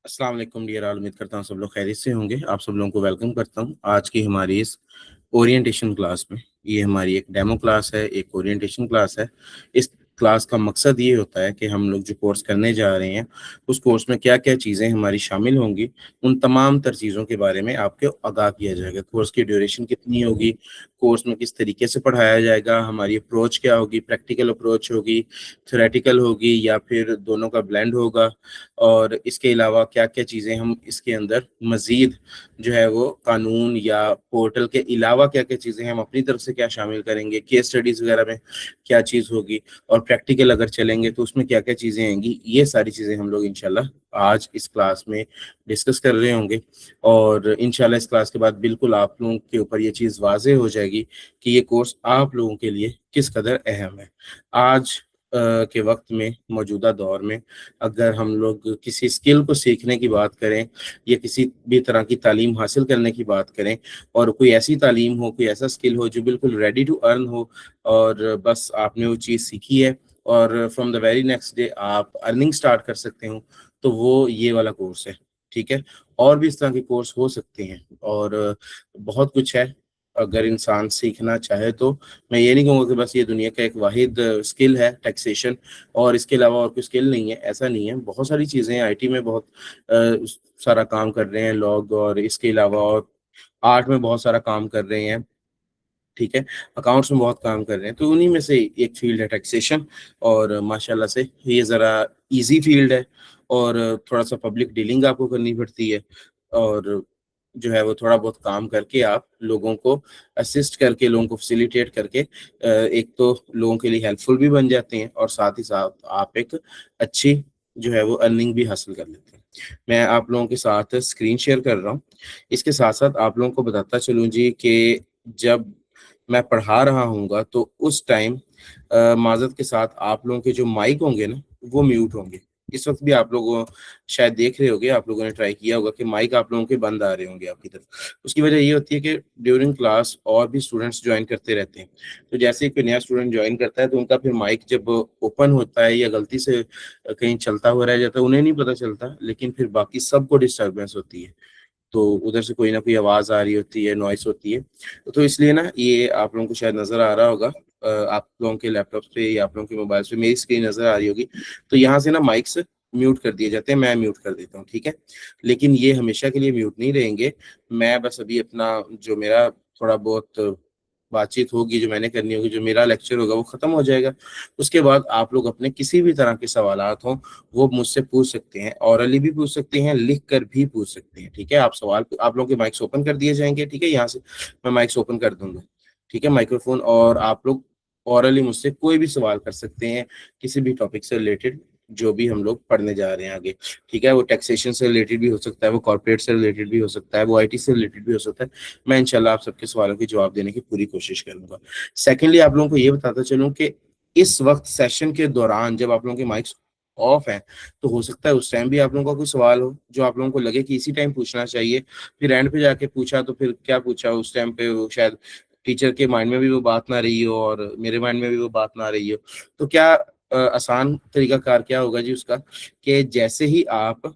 अस्सलाम वालेकुम dear all. उम्मीद करता हूँ सब लोग खैरियत से होंगे। आप सब लोगों को वेलकम करता हूँ आज की हमारी इस ओरिएंटेशन क्लास में। ये हमारी एक डेमो क्लास है, एक ओरिएंटेशन क्लास है। इस क्लास का मकसद ये होता है कि हम लोग जो कोर्स करने जा रहे हैं उस कोर्स में क्या क्या चीज़ें हमारी शामिल होंगी, उन तमाम तर चीज़ों के बारे में आपको आगाह किया जाएगा। कोर्स की ड्यूरेशन कितनी होगी, कोर्स में किस तरीके से पढ़ाया जाएगा, हमारी अप्रोच क्या होगी, प्रैक्टिकल अप्रोच होगी, थ्योरेटिकल होगी या फिर दोनों का ब्लेंड होगा। और इसके अलावा क्या क्या चीज़ें हम इसके अंदर मज़ीद जो है वो कानून या पोर्टल के अलावा क्या क्या चीज़ें हम अपनी तरफ से क्या शामिल करेंगे, केस स्टडीज़ वगैरह में क्या चीज़ होगी, और प्रैक्टिकल अगर चलेंगे तो उसमें क्या क्या चीज़ें आएंगी। ये सारी चीज़ें हम लोग इंशाल्लाह आज इस क्लास में डिस्कस कर रहे होंगे। और इंशाल्लाह इस क्लास के बाद बिल्कुल आप लोगों के ऊपर ये चीज़ वाज़ेह हो जाएगी कि ये कोर्स आप लोगों के लिए किस कदर अहम है। आज के वक्त में, मौजूदा दौर में, अगर हम लोग किसी स्किल को सीखने की बात करें या किसी भी तरह की तालीम हासिल करने की बात करें, और कोई ऐसी तालीम हो, कोई ऐसा स्किल हो जो बिल्कुल रेडी टू अर्न हो, और बस आपने वो चीज़ सीखी है और from the very next day आप अर्निंग स्टार्ट कर सकते हो, तो वो ये वाला कोर्स है। ठीक है। और भी इस तरह के कोर्स हो सकते हैं और बहुत कुछ है अगर इंसान सीखना चाहे तो। मैं ये नहीं कहूँगा कि बस ये दुनिया का एक वाहिद स्किल है टैक्सेशन और इसके अलावा और कोई स्किल नहीं है, ऐसा नहीं है। बहुत सारी चीज़ें हैं, आईटी में बहुत सारा काम कर रहे हैं लोग, और इसके अलावा और आर्ट में बहुत सारा काम कर रहे हैं। ठीक है। अकाउंट्स में बहुत काम कर रहे हैं, तो उन्हीं में से एक फील्ड है टैक्सेशन। और माशाल्लाह से ये ज़रा इजी फील्ड है और थोड़ा सा पब्लिक डीलिंग आपको करनी पड़ती है, और जो है वो थोड़ा बहुत काम करके आप लोगों को असिस्ट करके, लोगों को फैसिलिटेट करके एक तो लोगों के लिए हेल्पफुल भी बन जाते हैं और साथ ही साथ आप एक अच्छी जो है वो अर्निंग भी हासिल कर लेते हैं। मैं आप लोगों के साथ स्क्रीन शेयर कर रहा हूँ। इसके साथ साथ आप लोगों को बताता चलूँ जी कि जब मैं पढ़ा रहा हूँगा तो उस टाइम माज़रत के साथ आप लोगों के जो माइक होंगे ना वो म्यूट होंगे। इस वक्त भी आप लोग शायद देख रहे होंगे, आप लोगों ने ट्राई किया होगा कि माइक आप लोगों के बंद आ रहे होंगे आपकी तरफ। उसकी वजह ये होती है कि ड्यूरिंग क्लास और भी स्टूडेंट्स ज्वाइन करते रहते हैं, तो जैसे ही कोई नया स्टूडेंट ज्वाइन करता है तो उनका फिर माइक जब ओपन होता है या गलती से कहीं चलता हुआ रह जाता है, उन्हें नहीं पता चलता, लेकिन फिर बाकी सबको डिस्टर्बेंस होती है। तो उधर से कोई ना कोई आवाज़ आ रही होती है, नॉइस होती है। तो इसलिए ना ये आप लोगों को शायद नज़र आ रहा होगा, आप लोगों के लैपटॉप पे या आप लोगों के मोबाइल पे मेरी स्क्रीन नज़र आ रही होगी। तो यहाँ से ना माइक्स म्यूट कर दिए जाते हैं, मैं म्यूट कर देता हूँ। ठीक है। लेकिन ये हमेशा के लिए म्यूट नहीं रहेंगे। मैं बस अभी अपना जो मेरा थोड़ा बहुत बातचीत होगी, जो मैंने करनी होगी, जो मेरा लेक्चर होगा वो ख़त्म हो जाएगा। उसके बाद आप लोग अपने किसी भी तरह के सवालात हों वो मुझसे पूछ सकते हैं, ऑरली भी पूछ सकते हैं, लिख कर भी पूछ सकते हैं। ठीक है। आप सवाल, आप लोगों के माइक्स ओपन कर दिए जाएंगे। ठीक है। यहाँ से मैं माइक्स ओपन कर दूंगा। ठीक है, माइक्रोफोन, और आप लोग ऑरली मुझसे कोई भी सवाल कर सकते हैं किसी भी टॉपिक से रिलेटेड जो भी हम लोग पढ़ने जा रहे हैं आगे। ठीक है। वो टैक्सेशन से रिलेटेड भी हो सकता है, वो कॉर्पोरेट से रिलेटेड भी हो सकता है, वो आईटी से रिलेटेड भी हो सकता है। मैं इंशाल्लाह आप सबके सवालों के जवाब देने की पूरी कोशिश करूंगा। सेकेंडली, आप लोगों को ये बताता चलूं कि इस वक्त सेशन के दौरान जब आप लोगों के माइक्स ऑफ है तो हो सकता है उस टाइम भी आप लोगों का कोई सवाल हो जो आप लोगों को लगे कि इसी टाइम पूछना चाहिए, फिर एंड पे जाके पूछा तो फिर क्या पूछा उस टाइम पे, वो शायद टीचर के माइंड में भी वो बात ना रही हो और मेरे माइंड में भी वो बात ना रही हो। तो क्या आसान तरीकाकार क्या होगा जी उसका, कि जैसे ही आप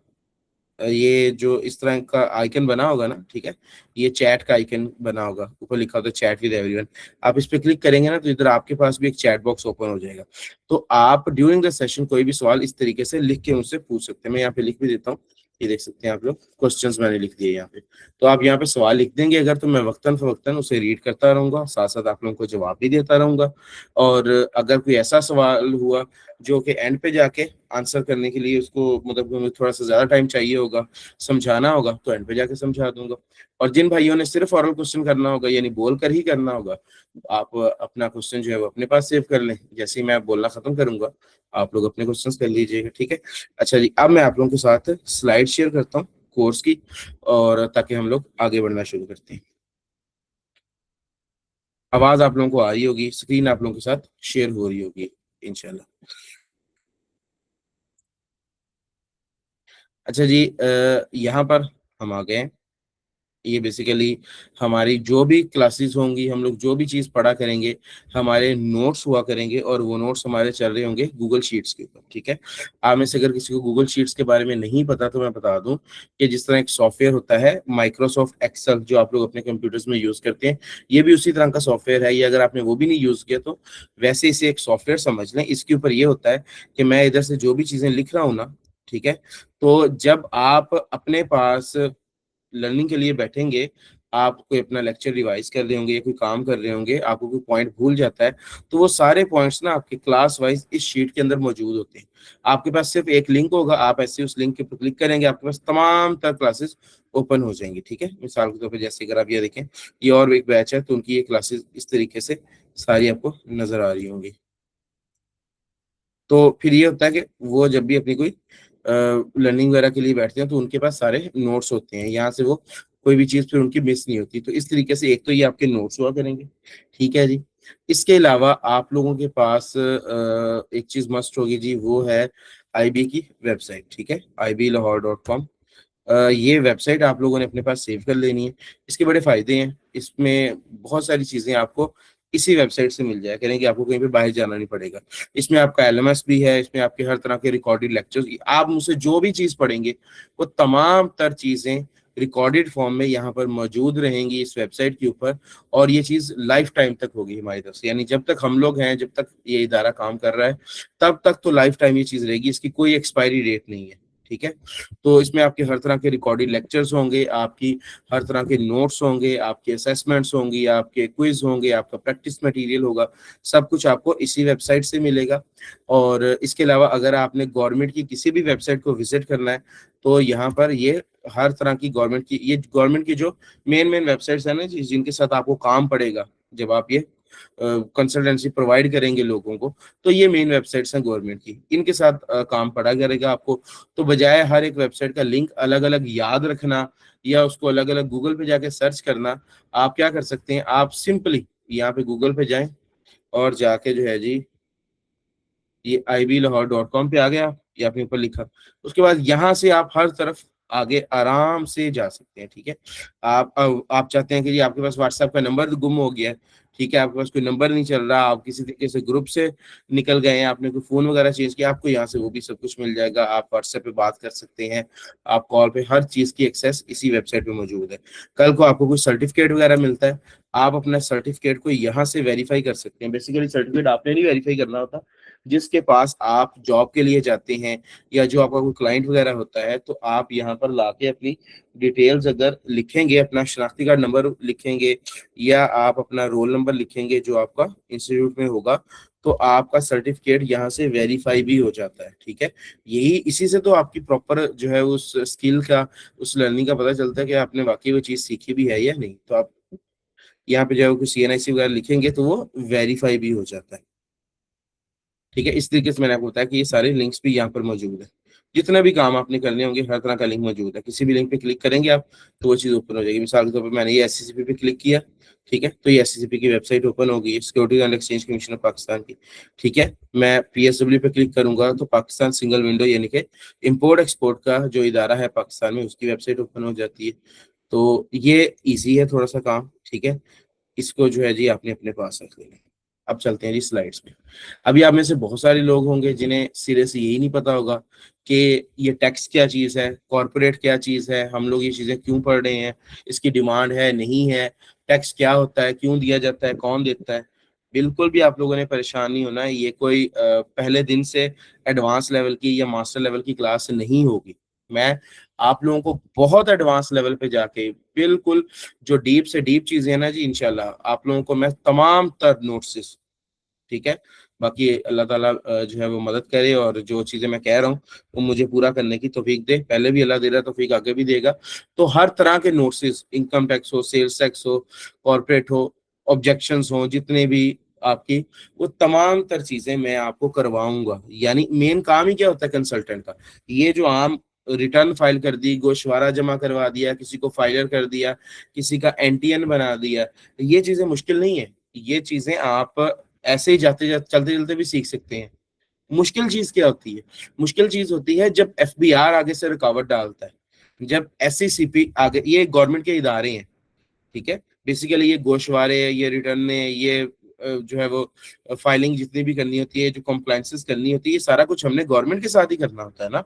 ये जो इस तरह का आइकन बना होगा ना, ठीक है, ये चैट का आइकन बना होगा, ऊपर लिखा होता है चैट विद एवरीवन। आप इस पे क्लिक करेंगे ना तो इधर आपके पास भी एक चैट बॉक्स ओपन हो जाएगा। तो आप ड्यूरिंग द सेशन कोई भी सवाल इस तरीके से लिख के मुझसे पूछ सकते हैं। मैं यहाँ पे लिख भी देता हूँ, ये देख सकते हैं आप लोग, क्वेश्चंस मैंने लिख दिए यहाँ पे। तो आप यहाँ पे सवाल लिख देंगे अगर, तो मैं वक्तन फवक्तन उसे रीड करता रहूंगा, साथ साथ आप लोगों को जवाब भी देता रहूंगा। और अगर कोई ऐसा सवाल हुआ जो कि एंड पे जाके आंसर करने के लिए उसको मतलब हमें थोड़ा सा ज्यादा टाइम चाहिए होगा, समझाना होगा, तो एंड पे जाके समझा दूंगा। और जिन भाइयों ने सिर्फ ऑरल क्वेश्चन करना होगा, यानी बोल कर ही करना होगा, आप अपना क्वेश्चन जो है वो अपने पास सेव कर लें। जैसे ही मैं बोलना खत्म करूंगा आप लोग अपने क्वेश्चंस कर लीजिएगा। ठीक है। अच्छा जी, अब मैं आप लोगों के साथ स्लाइड शेयर करता हूँ कोर्स की, और ताकि हम लोग आगे बढ़ना शुरू करते हैं। आवाज आप लोगों को आ रही होगी, स्क्रीन आप लोगों के साथ शेयर हो रही होगी इंशाल्लाह। अच्छा जी, यहाँ पर हम आ गए हैं। ये बेसिकली हमारी जो भी क्लासेस होंगी, हम लोग जो भी चीज़ पढ़ा करेंगे, हमारे नोट्स हुआ करेंगे और वो नोट्स हमारे चल रहे होंगे गूगल शीट्स के ऊपर, ठीक है। आप में से अगर किसी को गूगल शीट्स के बारे में नहीं पता तो मैं बता दूं कि जिस तरह एक सॉफ्टवेयर होता है माइक्रोसॉफ्ट एक्सेल, जो आप लोग अपने कंप्यूटर्स में यूज करते हैं, ये भी उसी तरह का सॉफ्टवेयर है। ये अगर आपने वो भी नहीं यूज किया तो वैसे इसे एक सॉफ्टवेयर समझ लें। इसके ऊपर ये होता है कि मैं इधर से जो भी चीजें लिख रहा हूँ ना, ठीक है, तो जब आप अपने पास लर्निंग के लिए बैठेंगे, आप कोई अपना लेक्चर रिवाइज कर रहे होंगे या कोई काम कर रहे होंगे, आपको कोई पॉइंट भूल जाता है, तो वो सारे पॉइंट्स ना आपके क्लास वाइज इस शीट के अंदर मौजूद होते हैं। आपके पास सिर्फ एक लिंक होगा, आप ऐसे उस लिंक के ऊपर क्लिक करेंगे, आपके पास तमाम तर क्लासेस ओपन हो जाएंगी, ठीक है। मिसाल के तौर पर जैसे अगर आप ये देखें, ये और एक बैच है तो उनकी ये क्लासेस इस तरीके से सारी आपको नजर आ रही होंगी। तो फिर ये होता है कि वो जब भी अपनी कोई लर्निंग वगैरह के लिए बैठते हैं तो उनके पास सारे नोट्स होते हैं, यहाँ से वो कोई भी चीज़ फिर उनकी मिस नहीं होती। तो इस तरीके से एक तो ये आपके नोट्स हुआ करेंगे, ठीक है जी। इसके अलावा आप लोगों के पास एक चीज़ मस्ट होगी जी, वो है आईबी की वेबसाइट, ठीक है, IBLahore.com। ये वेबसाइट आप लोगों ने अपने पास सेव कर लेनी है। इसके बड़े फायदे हैं, इसमें बहुत सारी चीज़ें आपको इसी वेबसाइट से मिल जाया करेंगे, आपको कहीं पे बाहर जाना नहीं पड़ेगा। इसमें आपका LMS भी है, इसमें आपके हर तरह के रिकॉर्डेड लेक्चर्स, आप मुझसे जो भी चीज़ पढ़ेंगे वो तमाम तर चीज़ें रिकॉर्डेड फॉर्म में यहाँ पर मौजूद रहेंगी इस वेबसाइट के ऊपर। और ये चीज़ लाइफ टाइम तक होगी हमारी तरफ से, यानी जब तक हम लोग हैं, जब तक ये इदारा काम कर रहा है, तब तक तो लाइफ टाइम ये चीज़ रहेगी, इसकी कोई एक्सपायरी डेट नहीं है, ठीक है। तो इसमें आपके हर तरह के रिकॉर्डेड लेक्चर्स होंगे, आपकी हर तरह के नोट्स होंगे, आपके असेसमेंट्स होंगी, आपके क्विज होंगे, आपका प्रैक्टिस मटेरियल होगा, सब कुछ आपको इसी वेबसाइट से मिलेगा। और इसके अलावा अगर आपने गवर्नमेंट की किसी भी वेबसाइट को विजिट करना है तो यहाँ पर ये हर तरह की गवर्नमेंट की जो मेन मेन वेबसाइट्स है ना जिनके साथ आपको काम पड़ेगा, जब आप ये कंसल्टेंसी प्रोवाइड करेंगे लोगों को, तो ये मेन वेबसाइट्स हैं गवर्नमेंट की, इनके साथ काम पड़ा करेगा आपको। तो बजाय हर एक वेबसाइट का लिंक अलग अलग याद रखना या उसको अलग अलग गूगल पे जाके सर्च करना, आप क्या कर सकते हैं, आप सिंपली यहाँ पे गूगल पे जाएं और जाके जो है जी, ये IBLahore.com पे आ गया, ये आपने ऊपर लिखा, उसके बाद यहाँ से आप हर तरफ आगे आराम से जा सकते हैं, ठीक है। आप चाहते हैं कि जी आपके पास व्हाट्सएप का नंबर गुम हो गया है, ठीक है, आपके पास कोई नंबर नहीं चल रहा, आप किसी तरीके से ग्रुप से निकल गए हैं, आपने कोई फोन वगैरह चेंज किया, आपको यहाँ से वो भी सब कुछ मिल जाएगा। आप व्हाट्सएप पे बात कर सकते हैं, आप कॉल पे, हर चीज की एक्सेस इसी वेबसाइट पे मौजूद है। कल को आपको कोई सर्टिफिकेट वगैरह मिलता है, आप अपना सर्टिफिकेट को यहाँ से वेरीफाई कर सकते हैं। बेसिकली सर्टिफिकेट आपने नहीं वेरीफाई करना होता, जिसके पास आप जॉब के लिए जाते हैं या जो आपका कोई क्लाइंट वगैरह होता है, तो आप यहाँ पर लाके अपनी डिटेल्स अगर लिखेंगे, अपना शनाख्ती कार्ड नंबर लिखेंगे या आप अपना रोल नंबर लिखेंगे जो आपका इंस्टीट्यूट में होगा, तो आपका सर्टिफिकेट यहाँ से वेरीफाई भी हो जाता है, ठीक है। यही इसी से तो आपकी प्रॉपर जो है उस स्किल का, उस लर्निंग का पता चलता है कि आपने वाकई वो चीज़ सीखी भी है या नहीं। तो आप यहाँ पे जो CNIC वगैरह लिखेंगे तो वो वेरीफाई भी हो जाता है, ठीक है। इस तरीके से मैंने आपको बताया कि ये सारे लिंक्स भी यहाँ पर मौजूद है। जितने भी काम आपने करने होंगे हर तरह का लिंक मौजूद है, किसी भी लिंक पे क्लिक करेंगे आप तो वो चीज़ ओपन हो जाएगी। मिसाल के तौर पर मैंने ये SCCP पे क्लिक किया, ठीक है, तो ये SCCP की वेबसाइट ओपन होगी, securities and exchange commission of Pakistan की, ठीक है। मैं PSW पे क्लिक करूंगा तो पाकिस्तान सिंगल विंडो यानी कि इम्पोर्ट एक्सपोर्ट का जो इदारा है पाकिस्तान में, उसकी वेबसाइट ओपन हो जाती है। तो ये ईजी है थोड़ा सा काम, ठीक है। इसको जो है जी आपने अपने पास रख लेना है। अब चलते हैं जी स्लाइड्स पे। अभी आप में से बहुत सारे लोग होंगे जिन्हें सिरे से यही नहीं पता होगा कि ये टैक्स क्या चीज़ है, कॉर्पोरेट क्या चीज़ है, हम लोग ये चीज़ें क्यों पढ़ रहे हैं, इसकी डिमांड है नहीं है, टैक्स क्या होता है, क्यों दिया जाता है, कौन देता है। बिल्कुल भी आप लोगों ने परेशान नहीं होना है, ये कोई पहले दिन से एडवांस लेवल की या मास्टर लेवल की क्लास नहीं होगी। मैं आप लोगों को बहुत एडवांस लेवल पे जाके बिल्कुल जो डीप से डीप चीजें हैं ना जी, इंशाल्लाह आप लोगों को मैं तमाम तर नोट्स, ठीक है। बाकी अल्लाह ताला जो है वो मदद करे और जो चीज़ें मैं कह रहा हूँ वो मुझे पूरा करने की तौफीक दे। पहले भी अल्लाह दे रहा है, तौफीक आगे भी देगा। तो हर तरह के नोट्स, इनकम टैक्स हो, सेल्स टैक्स हो, कॉर्पोरेट हो, ऑब्जेक्शंस हो, जितने भी आपकी, वो तमाम तर चीज़ें मैं आपको करवाऊंगा। यानी मेन काम ही क्या होता है कंसल्टेंट का, ये जो आम रिटर्न फाइल कर दी, गोशवारा जमा करवा दिया, किसी को फाइलर कर दिया, किसी का NTN बना दिया, ये चीज़ें मुश्किल नहीं है। ये चीज़ें आप ऐसे ही चलते चलते भी सीख सकते हैं। मुश्किल चीज क्या होती है, मुश्किल चीज होती है जब FBR आगे से रुकावट डालता है। जब SCCP आगे, ये गवर्नमेंट के इदारे हैं, ठीक है, बेसिकली ये गोशवारे, ये रिटर्न, ये जो है वो फाइलिंग जितनी भी करनी होती है, जो कॉम्प्लाइंसेस करनी होती है, ये सारा कुछ हमने गवर्नमेंट के साथ ही करना होता है ना।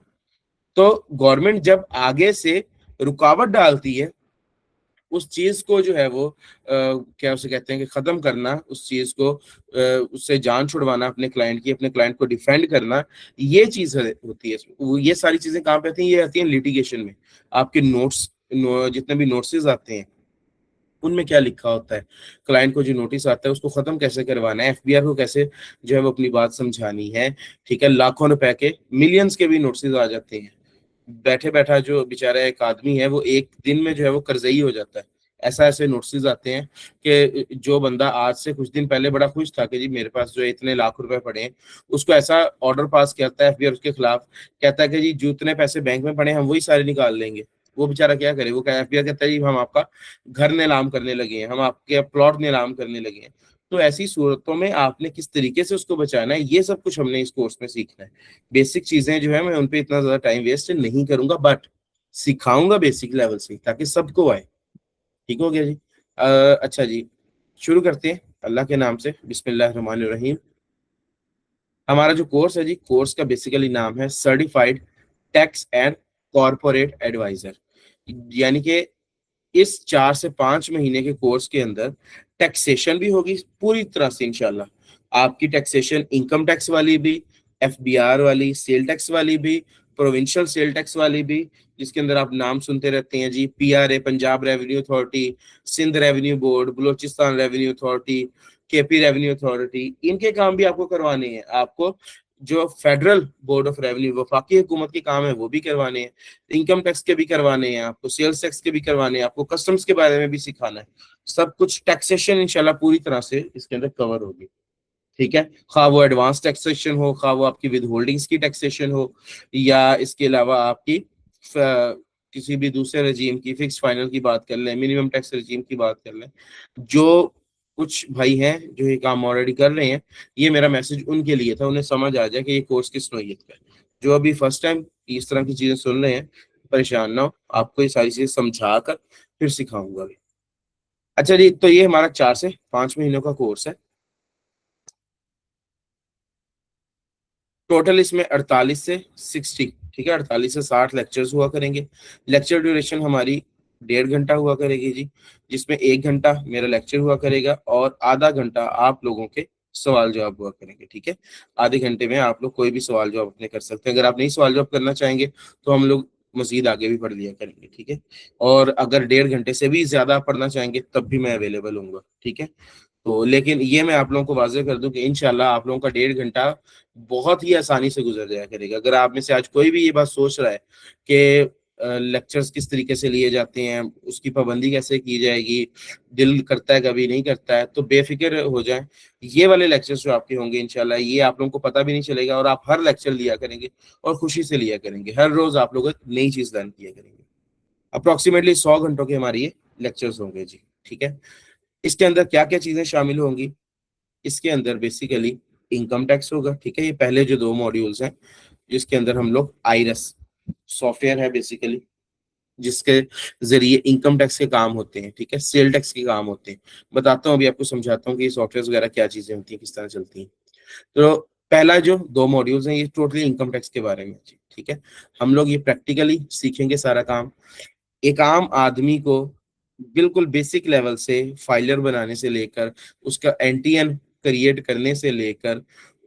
तो गवर्नमेंट जब आगे से रुकावट डालती है, उस चीज को जो है वो क्या उसे कहते हैं कि खत्म करना, उस चीज को उससे जान छुड़वाना अपने क्लाइंट की, अपने क्लाइंट को डिफेंड करना, ये चीज होती है। ये सारी चीजें कहाँ पे आती हैं? ये आती हैं लिटिगेशन में। आपके नोट्स, जितने भी नोटिस आते हैं, उनमें क्या लिखा होता है, क्लाइंट को जो नोटिस आता है उसको खत्म कैसे करवाना है, FBR को कैसे जो है वो अपनी बात समझानी है, ठीक है। लाखों रुपए के, मिलियंस के भी नोटिस आ जाते हैं। बैठे बैठा जो बेचारा एक आदमी है वो एक दिन में जो है वो कर्जई हो जाता है। ऐसा ऐसे नोटिस आते हैं कि जो बंदा आज से कुछ दिन पहले बड़ा खुश था कि जी मेरे पास जो है इतने लाख रुपए पड़े हैं, उसको ऐसा ऑर्डर पास करता है FBR उसके खिलाफ, कहता है कि जी जितने पैसे बैंक में पड़े हैं हम वही सारे निकाल लेंगे। वो बेचारा क्या करे? वो FBR कहता है जी हम आपका घर नीलाम करने लगे हैं, हम आपके प्लॉट नीलाम करने लगे हैं। तो ऐसी सूरतों में आपने किस तरीके से उसको बचाना है, ये सब कुछ हमने इस कोर्स में सीखना है। बेसिक चीजें जो है मैं उन पे इतना ज्यादा टाइम वेस्ट नहीं करूंगा, बट सिखाऊंगा बेसिक लेवल से ताकि सबको आए। ठीक हो गया जी? अच्छा जी, शुरू करते हैं अल्लाह के नाम से, बिस्मिल्लाहिर्रहमानिर्रहीम। हमारा जो कोर्स है जी, कोर्स का बेसिकली नाम है certified tax and corporate adviser. यानी कि इस 4 से 5 महीने के कोर्स के अंदर टैक्सेशन भी होगी पूरी तरह से इंशाल्लाह। आपकी टैक्सेशन इनकम टैक्स वाली भी, FBR वाली, सेल टैक्स वाली भी, प्रोविंशियल सेल टैक्स वाली भी, जिसके अंदर आप नाम सुनते रहते हैं जी, PRA Punjab revenue authority, Sindh revenue board, Balochistan revenue authority, KP revenue authority, इनके काम भी आपको करवाने हैं। आपको जो फेडरल बोर्ड ऑफ रेवेन्यू, वफाकी हुकूमत के काम है वो भी करवाने हैं, इनकम टैक्स के भी करवाने हैं, आपको सेल्स टैक्स के भी करवाने हैं, आपको कस्टम्स के बारे में भी सिखाना है। सब कुछ टैक्सेशन इंशाल्लाह पूरी तरह से इसके अंदर कवर होगी, ठीक है। खा वो एडवांस टैक्सेशन हो, खा वो आपकी विद होल्डिंग्स की टैक्सेशन हो, या इसके अलावा आपकी किसी भी दूसरे रजीम की, फिक्स फाइनल की बात कर लें, मिनिमम टैक्स रजीम की बात कर लें। जो कुछ भाई हैं जो ये काम ऑलरेडी कर रहे हैं, ये मेरा मैसेज उनके लिए था, उन्हें समझ आ जाए कि ये कोर्स किस नोयत का है। जो अभी फर्स्ट टाइम इस तरह की चीजें सुन रहे हैं, परेशान ना हो, आपको ये सारी चीजें समझा कर फिर सिखाऊंगा भी। अच्छा जी, तो ये हमारा 4 से 5 महीनों का कोर्स है। टोटल इसमें 48 से 60, ठीक है, 48 से 60 लेक्चर्स हुआ करेंगे। लेक्चर ड्यूरेशन हमारी 1.5 घंटा हुआ करेगी जी, जिसमें 1 घंटा मेरा लेक्चर हुआ करेगा और आधा घंटा आप लोगों के सवाल जवाब हुआ करेंगे, ठीक है। आधे घंटे में आप लोग कोई भी सवाल जवाब अपने कर सकते हैं। अगर आप नहीं सवाल जवाब करना चाहेंगे तो हम लोग मजीद आगे भी पढ़ लिया करेंगे, ठीक है। और अगर 1.5 घंटे से भी ज्यादा पढ़ना चाहेंगे तब भी मैं अवेलेबल हूँ, ठीक है। तो लेकिन ये मैं आप लोगों को वाज़ेह कर दूं कि इंशाल्लाह आप लोगों का 1.5 घंटा बहुत ही आसानी से गुजर जाया करेगा। अगर आप में से आज कोई भी ये बात सोच रहा है कि लेक्चर्स किस तरीके से लिए जाते हैं, उसकी पाबंदी कैसे की जाएगी, दिल करता है कभी नहीं करता है, तो बेफिक्र हो जाए। ये वाले लेक्चर्स जो आपके होंगे इंशाल्लाह, ये आप लोगों को पता भी नहीं चलेगा और आप हर लेक्चर लिया करेंगे और खुशी से लिया करेंगे। हर रोज आप लोग एक नई चीज लर्न किया करेंगे। अप्रोक्सीमेटली 100 घंटों के हमारी ये लेक्चर्स होंगे जी, ठीक है। इसके अंदर क्या क्या चीजें शामिल होंगी? इसके अंदर बेसिकली इनकम टैक्स होगा, ठीक है। ये पहले जो 2 मॉड्यूल्स हैं, जिसके अंदर हम लोग आईरस सॉफ्टवेयर है बेसिकली, जिसके जरिए इनकम टैक्स के काम होते हैं, ठीक है, सेल टैक्स के काम होते हैं। बताता हूँ, अभी आपको समझाता हूँ कि ये सॉफ्टवेयर वगैरह क्या चीजें होती हैं, किस तरह चलती हैं। तो पहला जो 2 मॉड्यूल्स हैं ये टोटली इनकम टैक्स के बारे में है जी, ठीक है। हम लोग ये प्रैक्टिकली सीखेंगे सारा काम। एक आम आदमी को बिल्कुल बेसिक लेवल से फाइलर बनाने से लेकर, उसका एनटीएन क्रिएट करने से लेकर,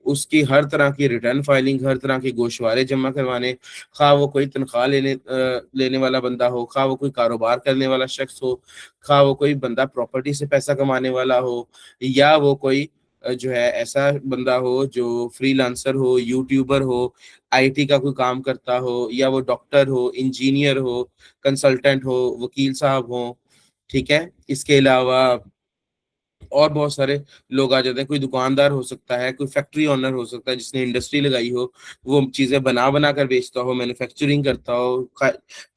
उसकी हर तरह की रिटर्न फाइलिंग, हर तरह के गोशवारे जमा करवाने, खा वो कोई तनख्वाह लेने वाला बंदा हो, खा वो कोई कारोबार करने वाला शख्स हो, खा वो कोई बंदा प्रॉपर्टी से पैसा कमाने वाला हो, या वो कोई जो है ऐसा बंदा हो जो फ्रीलांसर हो, यूट्यूबर हो, IT का कोई काम करता हो, या वो डॉक्टर हो, इंजीनियर हो, कंसल्टेंट हो, वकील साहब हो, ठीक है। इसके अलावा और बहुत सारे लोग आ जाते हैं। कोई दुकानदार हो सकता है, कोई फैक्ट्री ओनर हो सकता है जिसने इंडस्ट्री लगाई हो, वो चीजें बना बना कर बेचता हो, मैन्युफैक्चरिंग करता हो,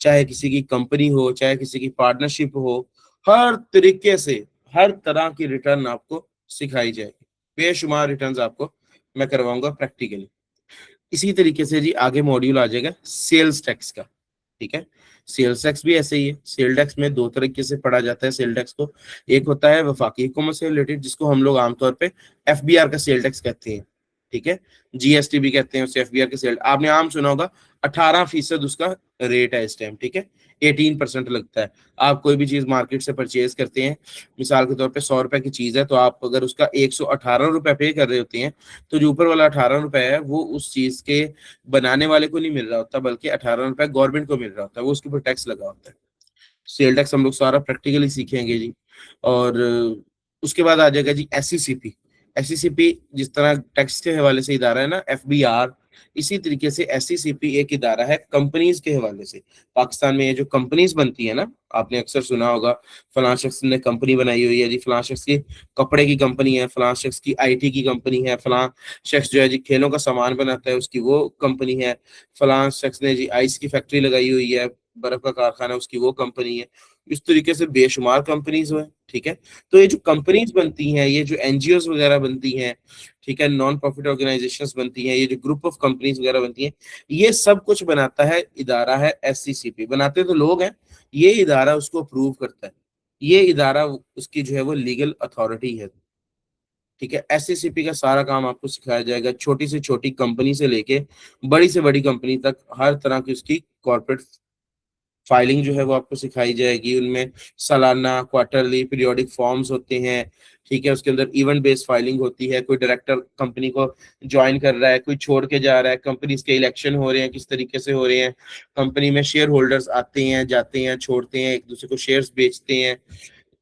चाहे किसी की कंपनी हो, चाहे किसी की पार्टनरशिप हो, हर तरीके से हर तरह की रिटर्न आपको सिखाई जाएगी। बेशुमार रिटर्न आपको मैं करवाऊंगा प्रैक्टिकली। इसी तरीके से जी आगे मॉड्यूल आ जाएगा सेल्स टैक्स का। ठीक है। सेल्स टैक्स भी ऐसे ही है। सेल टैक्स में दो तरीके से पढ़ा जाता है सेल टैक्स को। एक होता है वफाकी हुकूमत से रिलेटेड, जिसको हम लोग आमतौर पे एफबीआर का सेल टैक्स कहते हैं। ठीक है, जीएसटी भी कहते हैं उसे, एफबीआर के सेल, आपने आम सुना होगा 18% उसका रेट है इस टाइम। ठीक है, 18% लगता है। आप कोई भी चीज मार्केट से परचेज करते हैं, मिसाल के तौर पे 100 रुपए की चीज है, तो आप अगर उसका 118 रुपए पे कर रहे होते हैं, तो जो ऊपर वाला 18 रुपए है वो उस चीज के बनाने वाले को नहीं मिल रहा होता, बल्कि 18 रुपए गवर्नमेंट को मिल रहा होता है, वो उसके ऊपर टैक्स लगा होता है। सेल टैक्स हम लोग सारा प्रैक्टिकली सीखेंगे जी। और उसके बाद आ जाएगा जी एससीसीपी। एससीसीपी जिस तरह टैक्स के हवाले से इदारा है ना, एफबीआर, इसी तरीके से एससीसीपी एक इदारा है कंपनीज के हवाले से। पाकिस्तान में ये जो कंपनीज बनती है ना, आपने अक्सर सुना होगा फलां शख्स ने कंपनी बनाई हुई है जी, फलां शख्स की कपड़े की कंपनी है, फलां शख्स की आईटी की कंपनी है, फलां शख्स जो है जी खेलों का सामान बनाता है उसकी वो कंपनी है, फलां शख्स ने जी आइस की फैक्ट्री लगाई हुई है, बर्फ का कारखाना, उसकी वो कंपनी है। इस तरीके से बेशुमार कंपनीज हुए। ठीक है, तो ये जो कंपनीज बनती हैं, ये जो एनजीओज वगैरह बनती हैं, ठीक है, नॉन प्रॉफिट ऑर्गेनाइजेशंस बनती हैं, ये जो ग्रुप ऑफ कंपनीज वगैरह बनती हैं, ये सब कुछ बनाता है इदारा है एससीसीपी। बनाते तो लोग हैं, ये इदारा उसको अप्रूव करता है। ये इदारा उसकी जो है वो लीगल अथॉरिटी है। ठीक है, एससीसीपी का सारा काम आपको सिखाया जाएगा, छोटी से छोटी कंपनी से लेके बड़ी से बड़ी कंपनी तक हर तरह की उसकी कॉर्पोरेट फाइलिंग जो है वो आपको सिखाई जाएगी। उनमें सालाना, क्वार्टरली, पीरियोडिक फॉर्म्स होते हैं। ठीक है, उसके अंदर इवेंट बेस्ड फाइलिंग होती है। कोई डायरेक्टर कंपनी को ज्वाइन कर रहा है, कोई छोड़ के जा रहा है, कंपनीज के इलेक्शन हो रहे हैं, किस तरीके से हो रहे हैं, कंपनी में शेयर होल्डर्स आते हैं, जाते हैं, छोड़ते हैं, एक दूसरे को शेयर्स बेचते हैं,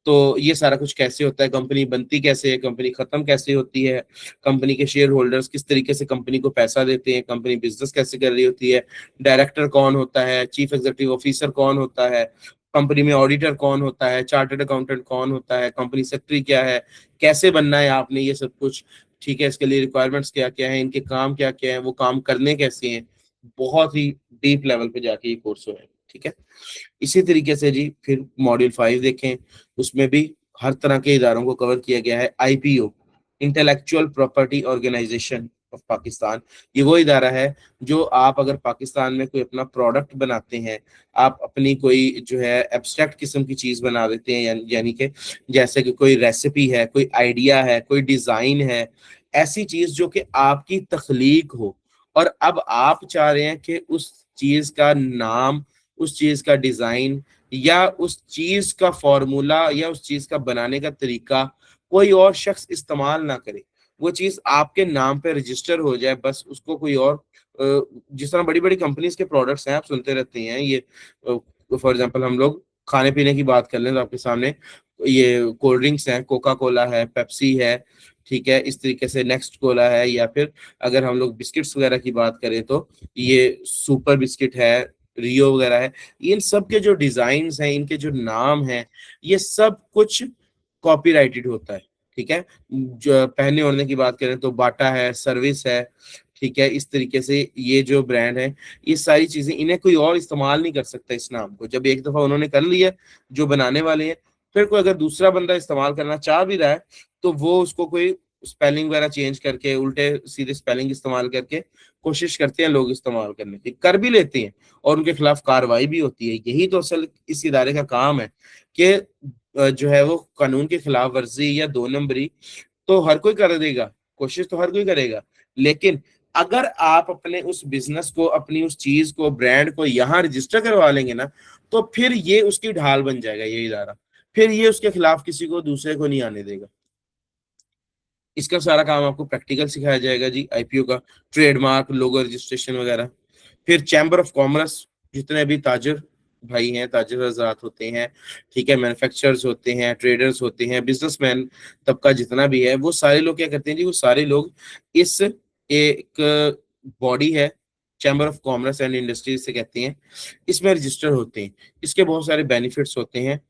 तो ये सारा कुछ कैसे होता है, कंपनी बनती कैसे है, कंपनी खत्म कैसे होती है, कंपनी के शेयर होल्डर्स किस तरीके से कंपनी को पैसा देते हैं, कंपनी बिजनेस कैसे कर रही होती है, डायरेक्टर कौन होता है, चीफ एग्जीक्यूटिव ऑफिसर कौन होता है, कंपनी में ऑडिटर कौन होता है, चार्टर्ड अकाउंटेंट कौन होता है, कंपनी सेक्रेटरी क्या है, कैसे बनना है आपने, ये सब कुछ। ठीक है, इसके लिए रिक्वायरमेंट्स क्या क्या है, इनके काम क्या क्या है, वो काम करने कैसे हैं, बहुत ही डीप लेवल पे जाके ये कोर्स है। ठीक है, इसी तरीके से जी फिर मॉड्यूल 5 देखें, उसमें भी हर तरह के इदारों को कवर किया गया है। IPO, intellectual property organization of Pakistan, ये वो इदारा है जो आप अगर पाकिस्तान में कोई अपना प्रोडक्ट बनाते हैं, आप अपनी कोई जो है एब्स्ट्रैक्ट किस्म की चीज बना देते हैं, यानी कि जैसे कि कोई रेसिपी है, कोई आइडिया है, कोई डिजाइन है, ऐसी चीज जो कि आपकी तख्लीक हो, और अब आप चाह रहे हैं कि उस चीज का नाम, उस चीज का डिजाइन, या उस चीज का फॉर्मूला, या उस चीज का बनाने का तरीका कोई और शख्स इस्तेमाल ना करे, वो चीज आपके नाम पे रजिस्टर हो जाए, बस उसको कोई और जिस तरह बड़ी बड़ी कंपनीज के प्रोडक्ट्स हैं, आप सुनते रहते हैं ये, फॉर एग्जांपल हम लोग खाने पीने की बात कर लें तो आपके सामने ये कोल्ड ड्रिंक्स हैं, कोका कोला है, पेप्सी है, ठीक है, इस तरीके से नेक्स्ट कोला है, या फिर अगर हम लोग बिस्किट्स वगैरह की बात करें तो ये सुपर बिस्किट है, रियो वगैरह है। इन सब के जो डिजाइन हैं, इनके जो नाम हैं, ये सब कुछ कॉपीराइटेड होता है। ठीक है, जो पहनने ओढ़ने की बात करें तो बाटा है, सर्विस है, ठीक है, इस तरीके से ये जो ब्रांड है, ये सारी चीजें, इन्हें कोई और इस्तेमाल नहीं कर सकता इस नाम को। जब एक दफा उन्होंने कर लिया, जो बनाने वाले हैं, फिर कोई अगर दूसरा बंदा इस्तेमाल करना चाह भी रहा है, तो वो उसको कोई स्पेलिंग वगैरह चेंज करके, उल्टे सीधे स्पेलिंग इस्तेमाल करके कोशिश करते हैं लोग इस्तेमाल करने की, कर भी लेते हैं, और उनके खिलाफ कार्रवाई भी होती है। यही तो असल इस इदारे का काम है कि जो है वो कानून की खिलाफ वर्जी या दो नंबरी तो हर कोई कर देगा, कोशिश तो हर कोई करेगा, लेकिन अगर आप अपने उस बिजनेस को, अपनी उस चीज को, ब्रांड को यहाँ रजिस्टर करवा लेंगे ना, तो फिर ये उसकी ढाल बन जाएगा ये इदारा, फिर ये उसके खिलाफ किसी को दूसरे को नहीं आने देगा। इसका सारा काम आपको प्रैक्टिकल सिखाया जाएगा जी, आईपीओ का, ट्रेडमार्क, लोगो रजिस्ट्रेशन वगैरह। फिर चैम्बर ऑफ कॉमर्स, जितने भी ताजर भाई हैं, ताजर हजरात होते हैं, ठीक है, मैन्युफैक्चरर्स होते हैं, ट्रेडर्स होते हैं, बिजनेसमैन तबका जितना भी है, वो सारे लोग क्या करते हैं जी, वो सारे लोग इस एक बॉडी है, chamber of commerce and industries से कहते हैं, इसमें रजिस्टर होते हैं। इसके बहुत सारे बेनिफिट्स होते हैं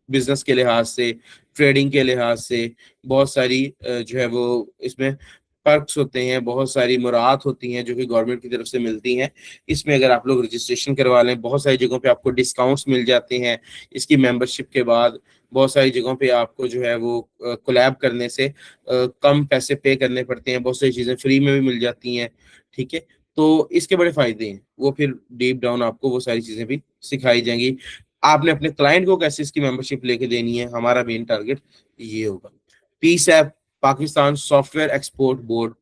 बिजनेस के लिहाज से, ट्रेडिंग के लिहाज से, बहुत सारी जो है वो इसमें पर्क्स होते हैं, बहुत सारी मुराद होती हैं जो कि गवर्नमेंट की तरफ से मिलती हैं। इसमें अगर आप लोग रजिस्ट्रेशन करवा लें, बहुत सारी जगहों पे आपको डिस्काउंट्स मिल जाते हैं इसकी मेंबरशिप के बाद। बहुत सारी जगहों पे आपको जो है वो कोलैब करने से कम पैसे पे करने पड़ते हैं, बहुत सारी चीज़ें फ्री में भी मिल जाती हैं। ठीक है, तो इसके बड़े फायदे हैं। वो फिर डीप डाउन आपको वो सारी चीजें भी सिखाई जाएंगी। आपने अपने क्लाइंट को कैसे इसकी मेंबरशिप लेके देनी है, हमारा मेन टारगेट ये होगा। PSEB, Pakistan software export board,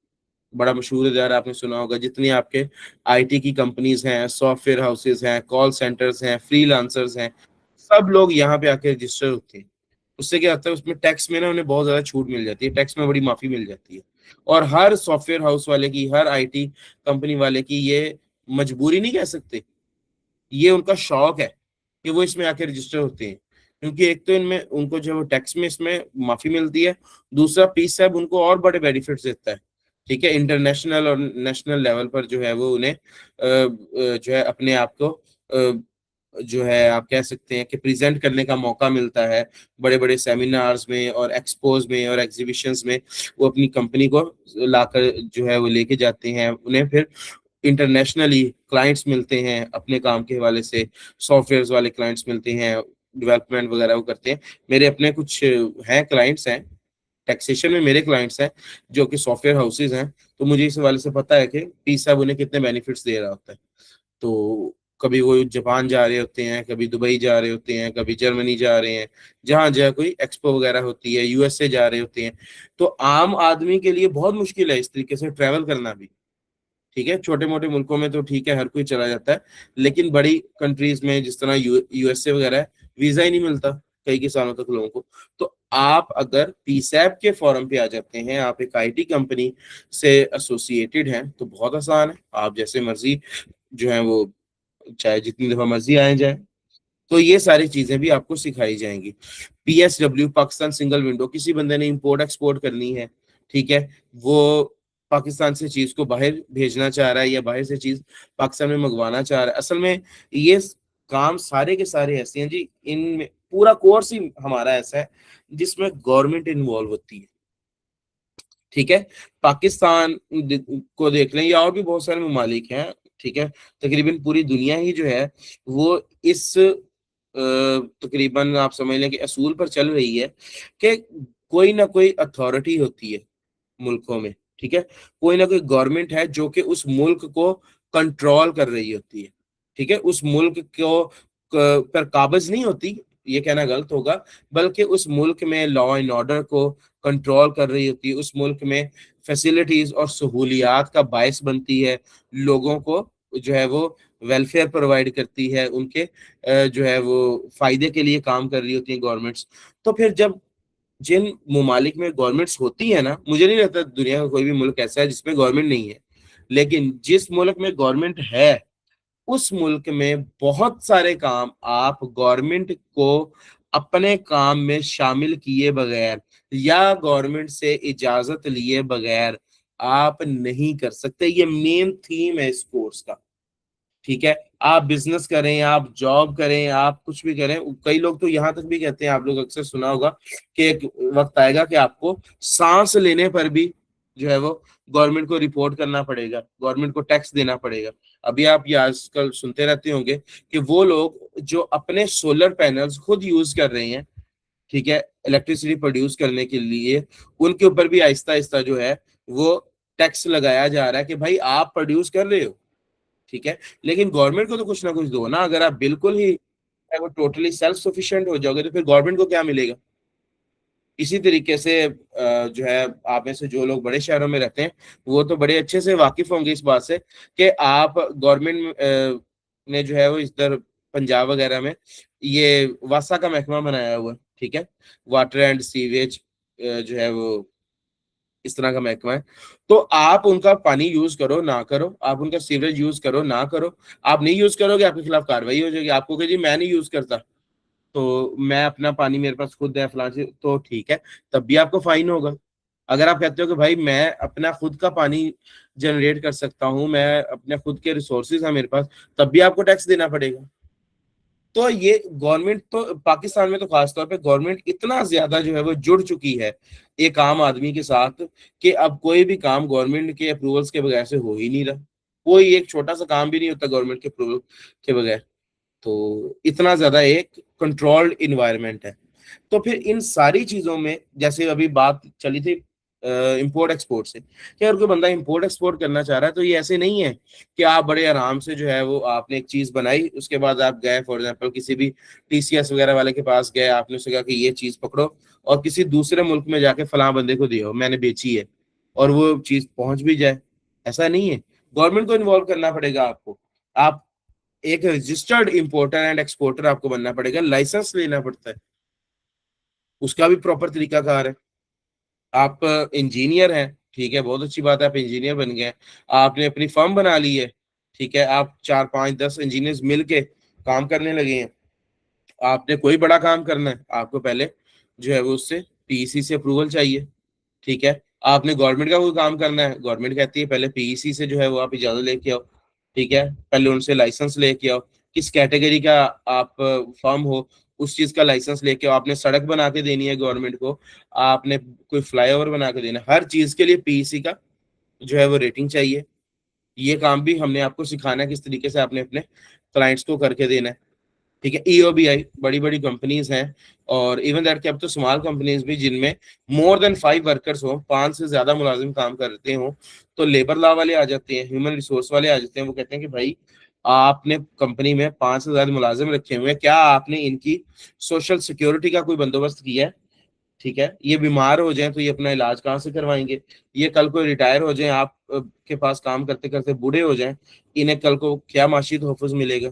बड़ा मशहूर इदारा, आपने सुना होगा। जितनी आपके आईटी की कंपनीज हैं, सॉफ्टवेयर हाउसेज हैं, कॉल सेंटर्स हैं, फ्रीलांसर्स हैं, सब लोग यहाँ पे आके रजिस्टर होते हैं। उससे क्या होता है, उसमें टैक्स में ना उन्हें बहुत ज्यादा छूट मिल जाती है, टैक्स में बड़ी माफी मिल जाती है। और हर सॉफ्टवेयर हाउस वाले की, हर आईटी कंपनी वाले की ये मजबूरी नहीं कह सकते, ये उनका शौक है कि वो इसमें आके रजिस्टर होते हैं। क्योंकि एक तो इनमें उनको जो टैक्स में इसमें माफी मिलती है, दूसरा पीस साहब उनको और बड़े बेनिफिट्स देता है। ठीक है, इंटरनेशनल और नेशनल लेवल पर जो है वो उन्हें जो है अपने आप को जो है आप कह सकते हैं कि प्रेजेंट करने का मौका मिलता है। बड़े बड़े सेमिनार्स में और एक्सपोज में और एग्जीबिशंस में वो अपनी कंपनी को लाकर जो है वो लेके जाते हैं। उन्हें फिर इंटरनेशनली क्लाइंट्स मिलते हैं अपने काम के हवाले से, सॉफ्टवेयर वाले क्लाइंट्स मिलते हैं, डेवलपमेंट वगैरह वो करते हैं। मेरे अपने कुछ हैं क्लाइंट्स हैं, टैक्सेशन में मेरे क्लाइंट्स हैं जो कि सॉफ्टवेयर हाउसेज हैं। तो मुझे इस हवाले से पता है कि पी साहब उन्हें कितने बेनिफिट्स दे रहा होता है। तो कभी वो जापान जा रहे होते हैं, कभी दुबई जा रहे होते हैं, कभी जर्मनी जा रहे हैं, जहां जहाँ कोई एक्सपो वगैरह होती है, यूएसए जा रहे होते हैं। तो आम आदमी के लिए बहुत मुश्किल है इस तरीके से ट्रैवल करना भी। ठीक है, छोटे मोटे मुल्कों में तो ठीक है, हर कोई चला जाता है, लेकिन बड़ी कंट्रीज में जिस तरह यूएसए वगैरह है, वीजा ही नहीं मिलता कई के सालों तक लोगों को। तो आप अगर पीसैप के फॉरम पे आ जाते हैं, आप एक आईटी कंपनी से एसोसिएटेड हैं, तो बहुत आसान है, आप जैसे मर्जी जो है वो चाहे जितनी दफा मर्जी आए जाए। तो ये सारी चीजें भी आपको सिखाई जाएंगी। पीएसडब्ल्यू, पाकिस्तान सिंगल विंडो, किसी बंदे ने इंपोर्ट एक्सपोर्ट करनी है, ठीक है, वो पाकिस्तान से चीज को बाहर भेजना चाह रहा है या बाहर से चीज पाकिस्तान में मंगवाना चाह रहा है, असल में ये काम सारे के सारे ऐसे हैं जी, इनमें पूरा कोर्स ही हमारा ऐसा है जिसमें गवर्नमेंट इन्वॉल्व होती है। ठीक है, पाकिस्तान को देख लें या और भी बहुत सारे ममालिक हैं, ठीक है, तकरीबन पूरी दुनिया ही जो है वो इस तकरीबन आप समझ लें कि असूल पर चल रही है कि कोई ना कोई अथॉरिटी होती है मुल्कों में। ठीक है, कोई ना कोई गवर्नमेंट है जो कि उस मुल्क को कंट्रोल कर रही होती है। ठीक है, उस मुल्क को पर काबज नहीं होती, ये कहना गलत होगा, बल्कि उस मुल्क में लॉ एंड ऑर्डर को कंट्रोल कर रही होती है, उस मुल्क में फैसिलिटीज और सहूलियात का बायस बनती है, लोगों को जो है वो वेलफेयर प्रोवाइड करती है, उनके जो है वो फायदे के लिए काम कर रही होती है गवर्नमेंट्स। तो फिर जब जिन ममालिक में गवर्नमेंट्स होती है ना, मुझे नहीं लगता दुनिया का कोई भी मुल्क ऐसा है जिसमें गवर्नमेंट नहीं है, लेकिन जिस मुल्क में गवर्नमेंट है उस मुल्क में बहुत सारे काम आप गवर्नमेंट को अपने काम में शामिल किए बगैर या गवर्नमेंट से इजाजत लिए बगैर आप नहीं कर सकते। ये मेन थीम है इस कोर्स का। ठीक है, आप बिजनेस करें, आप जॉब करें, आप कुछ भी करें, कई लोग तो यहाँ तक भी कहते हैं, आप लोग अक्सर सुना होगा कि एक वक्त आएगा कि आपको सांस लेने पर भी जो है वो गवर्नमेंट को रिपोर्ट करना पड़ेगा, गवर्नमेंट को टैक्स देना पड़ेगा। अभी आप ये आजकल सुनते रहते होंगे कि वो लोग जो अपने सोलर पैनल्स खुद यूज कर रहे हैं, ठीक है, इलेक्ट्रिसिटी प्रोड्यूस करने के लिए, उनके ऊपर भी आहिस्ता आहिस्ता जो है वो टैक्स लगाया जा रहा है कि भाई आप प्रोड्यूस कर रहे हो, ठीक है, लेकिन गवर्नमेंट को तो कुछ ना कुछ दो ना। अगर आप बिल्कुल ही वो टोटली सेल्फ सफिशिएंट हो जाओगे तो फिर गवर्नमेंट को क्या मिलेगा। इसी तरीके से जो है आप में से जो लोग बड़े शहरों में रहते हैं वो तो बड़े अच्छे से वाकिफ होंगे इस बात से कि आप गवर्नमेंट ने जो है वो इधर पंजाब वगैरह में ये वासा का महकमा बनाया हुआ है। ठीक है, वाटर एंड सीवेज जो है वो इस तरह का महकमा है। तो आप उनका पानी यूज करो ना करो, आप उनका सीवरेज यूज करो ना करो, आप नहीं यूज करोगे आपके खिलाफ कार्रवाई हो जाएगी। आपको कहे जी मैं नहीं यूज करता, तो मैं अपना पानी मेरे पास खुद है फलां से, तो ठीक है, तब भी आपको फाइन होगा। अगर आप कहते हो कि भाई मैं अपना खुद का पानी जनरेट कर सकता हूँ, मैं अपने खुद के रिसोर्सेज हैं मेरे पास, तब भी आपको टैक्स देना पड़ेगा। तो ये गवर्नमेंट तो पाकिस्तान में तो खासतौर पे गवर्नमेंट इतना ज्यादा जो है वो जुड़ चुकी है एक आम आदमी के साथ कि अब कोई भी काम गवर्नमेंट के अप्रूवल्स के बगैर से हो ही नहीं रहा। कोई एक छोटा सा काम भी नहीं होता गवर्नमेंट के अप्रूवल के बगैर। तो इतना ज्यादा एक कंट्रोल्ड इन्वायरमेंट है। तो फिर इन सारी चीजों में जैसे अभी बात चली थी इंपोर्ट एक्सपोर्ट से, कि अगर कोई बंदा इंपोर्ट एक्सपोर्ट करना चाह रहा है तो ये ऐसे नहीं है कि आप बड़े आराम से जो है वो आपने एक चीज बनाई, उसके बाद आप गए फॉर एग्जांपल किसी भी टीसीएस वगैरह वाले के पास गए, आपने उससे कहा कि ये चीज पकड़ो और किसी दूसरे मुल्क में जाके फलां बंदे को दियो मैंने बेची है, और वो चीज पहुंच भी जाए। ऐसा नहीं है, गवर्नमेंट को इन्वॉल्व करना पड़ेगा आपको। आप एक रजिस्टर्ड इंपोर्टर एंड एक्सपोर्टर आपको बनना पड़ेगा, लाइसेंस लेना पड़ता है, उसका भी प्रॉपर तरीकाकार है। आप इंजीनियर हैं, ठीक है, बहुत अच्छी बात है, आप इंजीनियर बन गए, आपने अपनी फर्म बना ली है, ठीक है, आप 4 5 10 इंजीनियर्स मिलके काम करने लगे हैं। आपने कोई बड़ा काम करना है, आपको पहले जो है वो उससे पीईसी से अप्रूवल चाहिए, ठीक है। आपने गवर्नमेंट का कोई काम करना है, गवर्नमेंट कहती है पहले पीईसी से जो है वो आप इजाजत लेके आओ, ठीक है, पहले उनसे लाइसेंस लेके आओ, किस कैटेगरी का आप फर्म हो उस चीज का लाइसेंस लेके आओ। आपने सड़क बना के देनी है गवर्नमेंट को, आपने कोई फ्लाईओवर बना के देना है, हर चीज के लिए पीईसी का जो है वो रेटिंग चाहिए। ये काम भी हमने आपको सिखाना है किस तरीके से आपने अपने क्लाइंट्स को करके देना है, ठीक है। ईओबीआई बड़ी बड़ी कंपनीज हैं, और इवन दैट के अब तो स्मॉल कंपनीज भी जिनमें मोर देन 5 वर्कर्स हो, 5 से ज्यादा मुलाजिम काम करते हो, तो लेबर लॉ वाले आ जाते हैं, ह्यूमन रिसोर्स वाले आ जाते हैं, वो कहते हैं कि भाई आपने कंपनी में 5 से ज्यादा मुलाजिम रखे हुए हैं, क्या आपने इनकी सोशल सिक्योरिटी का कोई बंदोबस्त किया है, ठीक है। ये बीमार हो जाएं तो ये अपना इलाज कहाँ से करवाएंगे, ये कल को रिटायर हो जाएं, आप के पास काम करते करते बूढ़े हो जाएं, इन्हें कल को क्या माशी तहफ़्फ़ुज़ मिलेगा,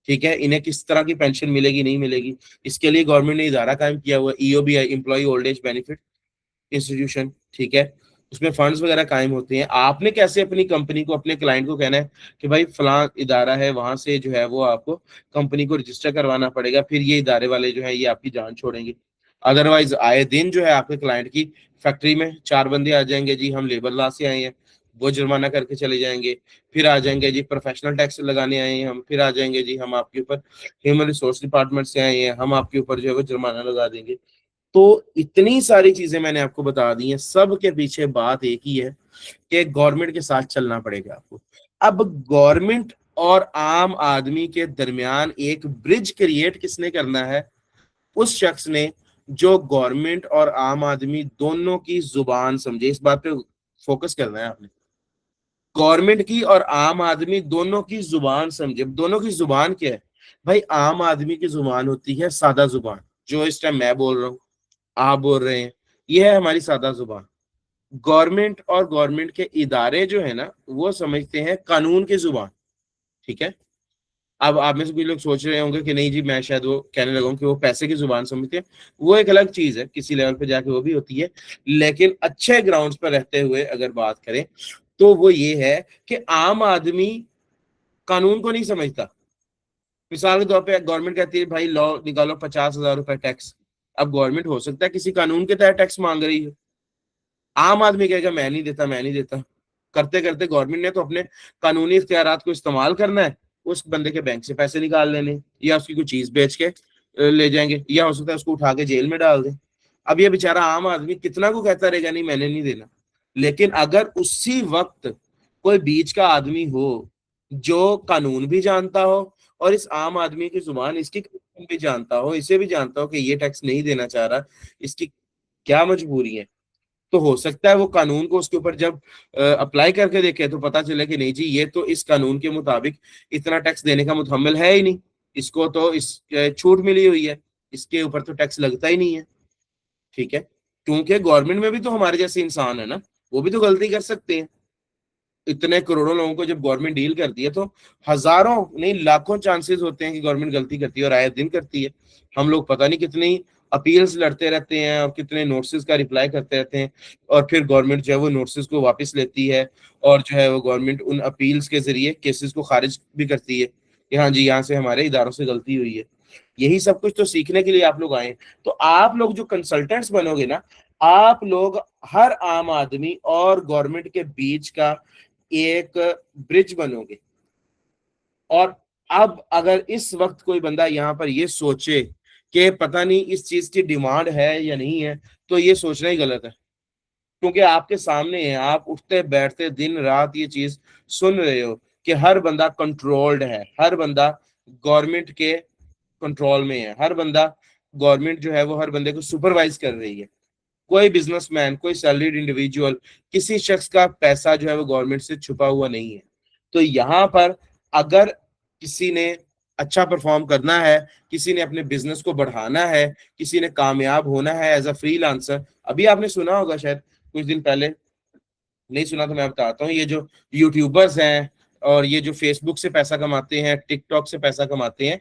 ठीक है, इन्हें किस तरह की पेंशन मिलेगी नहीं मिलेगी। इसके लिए गवर्नमेंट ने इदारा कायम किया हुआ है, EOBI, employ old age benefit institution, ठीक है। उसमें फंड्स वगैरह कायम होते हैं। आपने कैसे अपनी कंपनी को, अपने क्लाइंट को कहना है कि भाई फलां इदारा है, वहां से जो है वो आपको कंपनी को रजिस्टर करवाना पड़ेगा, फिर ये इदारे वाले जो है ये आपकी जान छोड़ेंगे। अदरवाइज आए दिन जो है आपके क्लाइंट की फैक्ट्री में 4 बंदे आ जाएंगे, जी हम लेबर लॉ से आए हैं, वो जुर्माना करके चले जाएंगे। फिर आ जाएंगे जी प्रोफेशनल टैक्स लगाने आए हैं हम, फिर आ जाएंगे जी हम आपके ऊपर ह्यूमन रिसोर्स डिपार्टमेंट से आए हैं, हम आपके ऊपर जो है वो जुर्माना लगा देंगे। तो इतनी सारी चीजें मैंने आपको बता दी हैं, सब के पीछे बात एक ही है कि गवर्नमेंट के साथ चलना पड़ेगा आपको। अब गवर्नमेंट और आम आदमी के दरमियान एक ब्रिज क्रिएट किसने करना है? उस शख्स ने जो गवर्नमेंट और आम आदमी दोनों की जुबान समझे। इस बात पे फोकस करना है आपने, गवर्नमेंट की और आम आदमी दोनों की जुबान समझे। दोनों की जुबान क्या है भाई? आम आदमी की जुबान होती है सादा जुबान, जो इस टाइम मैं बोल रहा हूँ, आप बोल रहे हैं, ये है हमारी सादा जुबान। गवर्नमेंट और गवर्नमेंट के इदारे जो है ना, वो समझते हैं कानून की जुबान, ठीक है। अब आप में से कुछ लोग सोच रहे होंगे कि नहीं जी, मैं शायद वो कहने लगा हूं कि वो पैसे की जुबान समझते हैं, वो एक अलग चीज है, किसी लेवल पे जाके वो भी होती है, लेकिन अच्छे ग्राउंड्स पर रहते हुए अगर बात करें तो वो ये है कि आम आदमी कानून को नहीं समझता। मिसाल के तौर पे गवर्नमेंट कहती है भाई लॉ निकालो 50,000 रुपए टैक्स, अब गवर्नमेंट हो सकता है किसी कानून के तहत टैक्स मांग रही है, आम आदमी कहेगा मैं नहीं देता, मैं नहीं देता। करते करते गवर्नमेंट ने तो अपने कानूनी इख्तियारात को इस्तेमाल करना है, उस बंदे के बैंक से पैसे निकाल लेने, या उसकी कोई चीज बेच के ले जाएंगे, या हो सकता है उसको उठा के जेल में डाल दें। अब ये बेचारा आम आदमी कितना को कहता रहेगा नहीं मैंने नहीं देना। लेकिन अगर उसी वक्त कोई बीच का आदमी हो जो कानून भी जानता हो और इस आम आदमी की जुबान, इसकी कानून भी जानता हो, इसे भी जानता हो कि ये टैक्स नहीं देना चाह रहा, इसकी क्या मजबूरी है, तो हो सकता है वो कानून को उसके ऊपर जब अप्लाई करके देखे तो पता चले कि नहीं जी, ये तो इस कानून के मुताबिक इतना टैक्स देने का मुतहम्मिल है ही नहीं, इसको तो इस छूट मिली हुई है, इसके ऊपर तो टैक्स लगता ही नहीं है, ठीक है। क्योंकि गवर्नमेंट में भी तो हमारे जैसे इंसान है ना, वो भी तो गलती कर सकते हैं। इतने करोड़ों लोगों को जब गवर्नमेंट डील करती है तो हजारों नहीं लाखों चांसेस होते हैं कि गवर्नमेंट गलती करती है, और आए दिन करती है। हम लोग पता नहीं कितनी अपील्स लड़ते रहते हैं और कितने नोटिस का रिप्लाई करते रहते हैं, और फिर गवर्नमेंट जो है वो नोटिस को वापस लेती है, और जो है वो गवर्नमेंट उन अपील्स के जरिए केसेस को खारिज भी करती है कि हाँ जी यहाँ से हमारे इदारों से गलती हुई है। यही सब कुछ तो सीखने के लिए आप लोग आए। तो आप लोग जो कंसल्टेंट्स बनोगे ना, आप लोग हर आम आदमी और गवर्नमेंट के बीच का एक ब्रिज बनोगे। और अब अगर इस वक्त कोई बंदा यहाँ पर ये सोचे कि पता नहीं इस चीज की डिमांड है या नहीं है, तो ये सोचना ही गलत है, क्योंकि आपके सामने है, आप उठते बैठते दिन रात ये चीज सुन रहे हो कि हर बंदा कंट्रोल्ड है, हर बंदा गवर्नमेंट के कंट्रोल में है, हर बंदा, गवर्नमेंट जो है वो हर बंदे को सुपरवाइज कर रही है। कोई बिजनेसमैन, कोई सैलरीड इंडिविजुअल, किसी शख्स का पैसा जो है वो गवर्नमेंट से छुपा हुआ नहीं है। तो यहाँ पर अगर किसी ने अच्छा परफॉर्म करना है, किसी ने अपने बिजनेस को बढ़ाना है, किसी ने कामयाब होना है एज अ फ्रीलांसर, अभी आपने सुना होगा शायद कुछ दिन पहले, नहीं सुना तो मैं बताता हूँ, ये जो यूट्यूबर्स हैं और ये जो फेसबुक से पैसा कमाते हैं, टिकटॉक से पैसा कमाते हैं,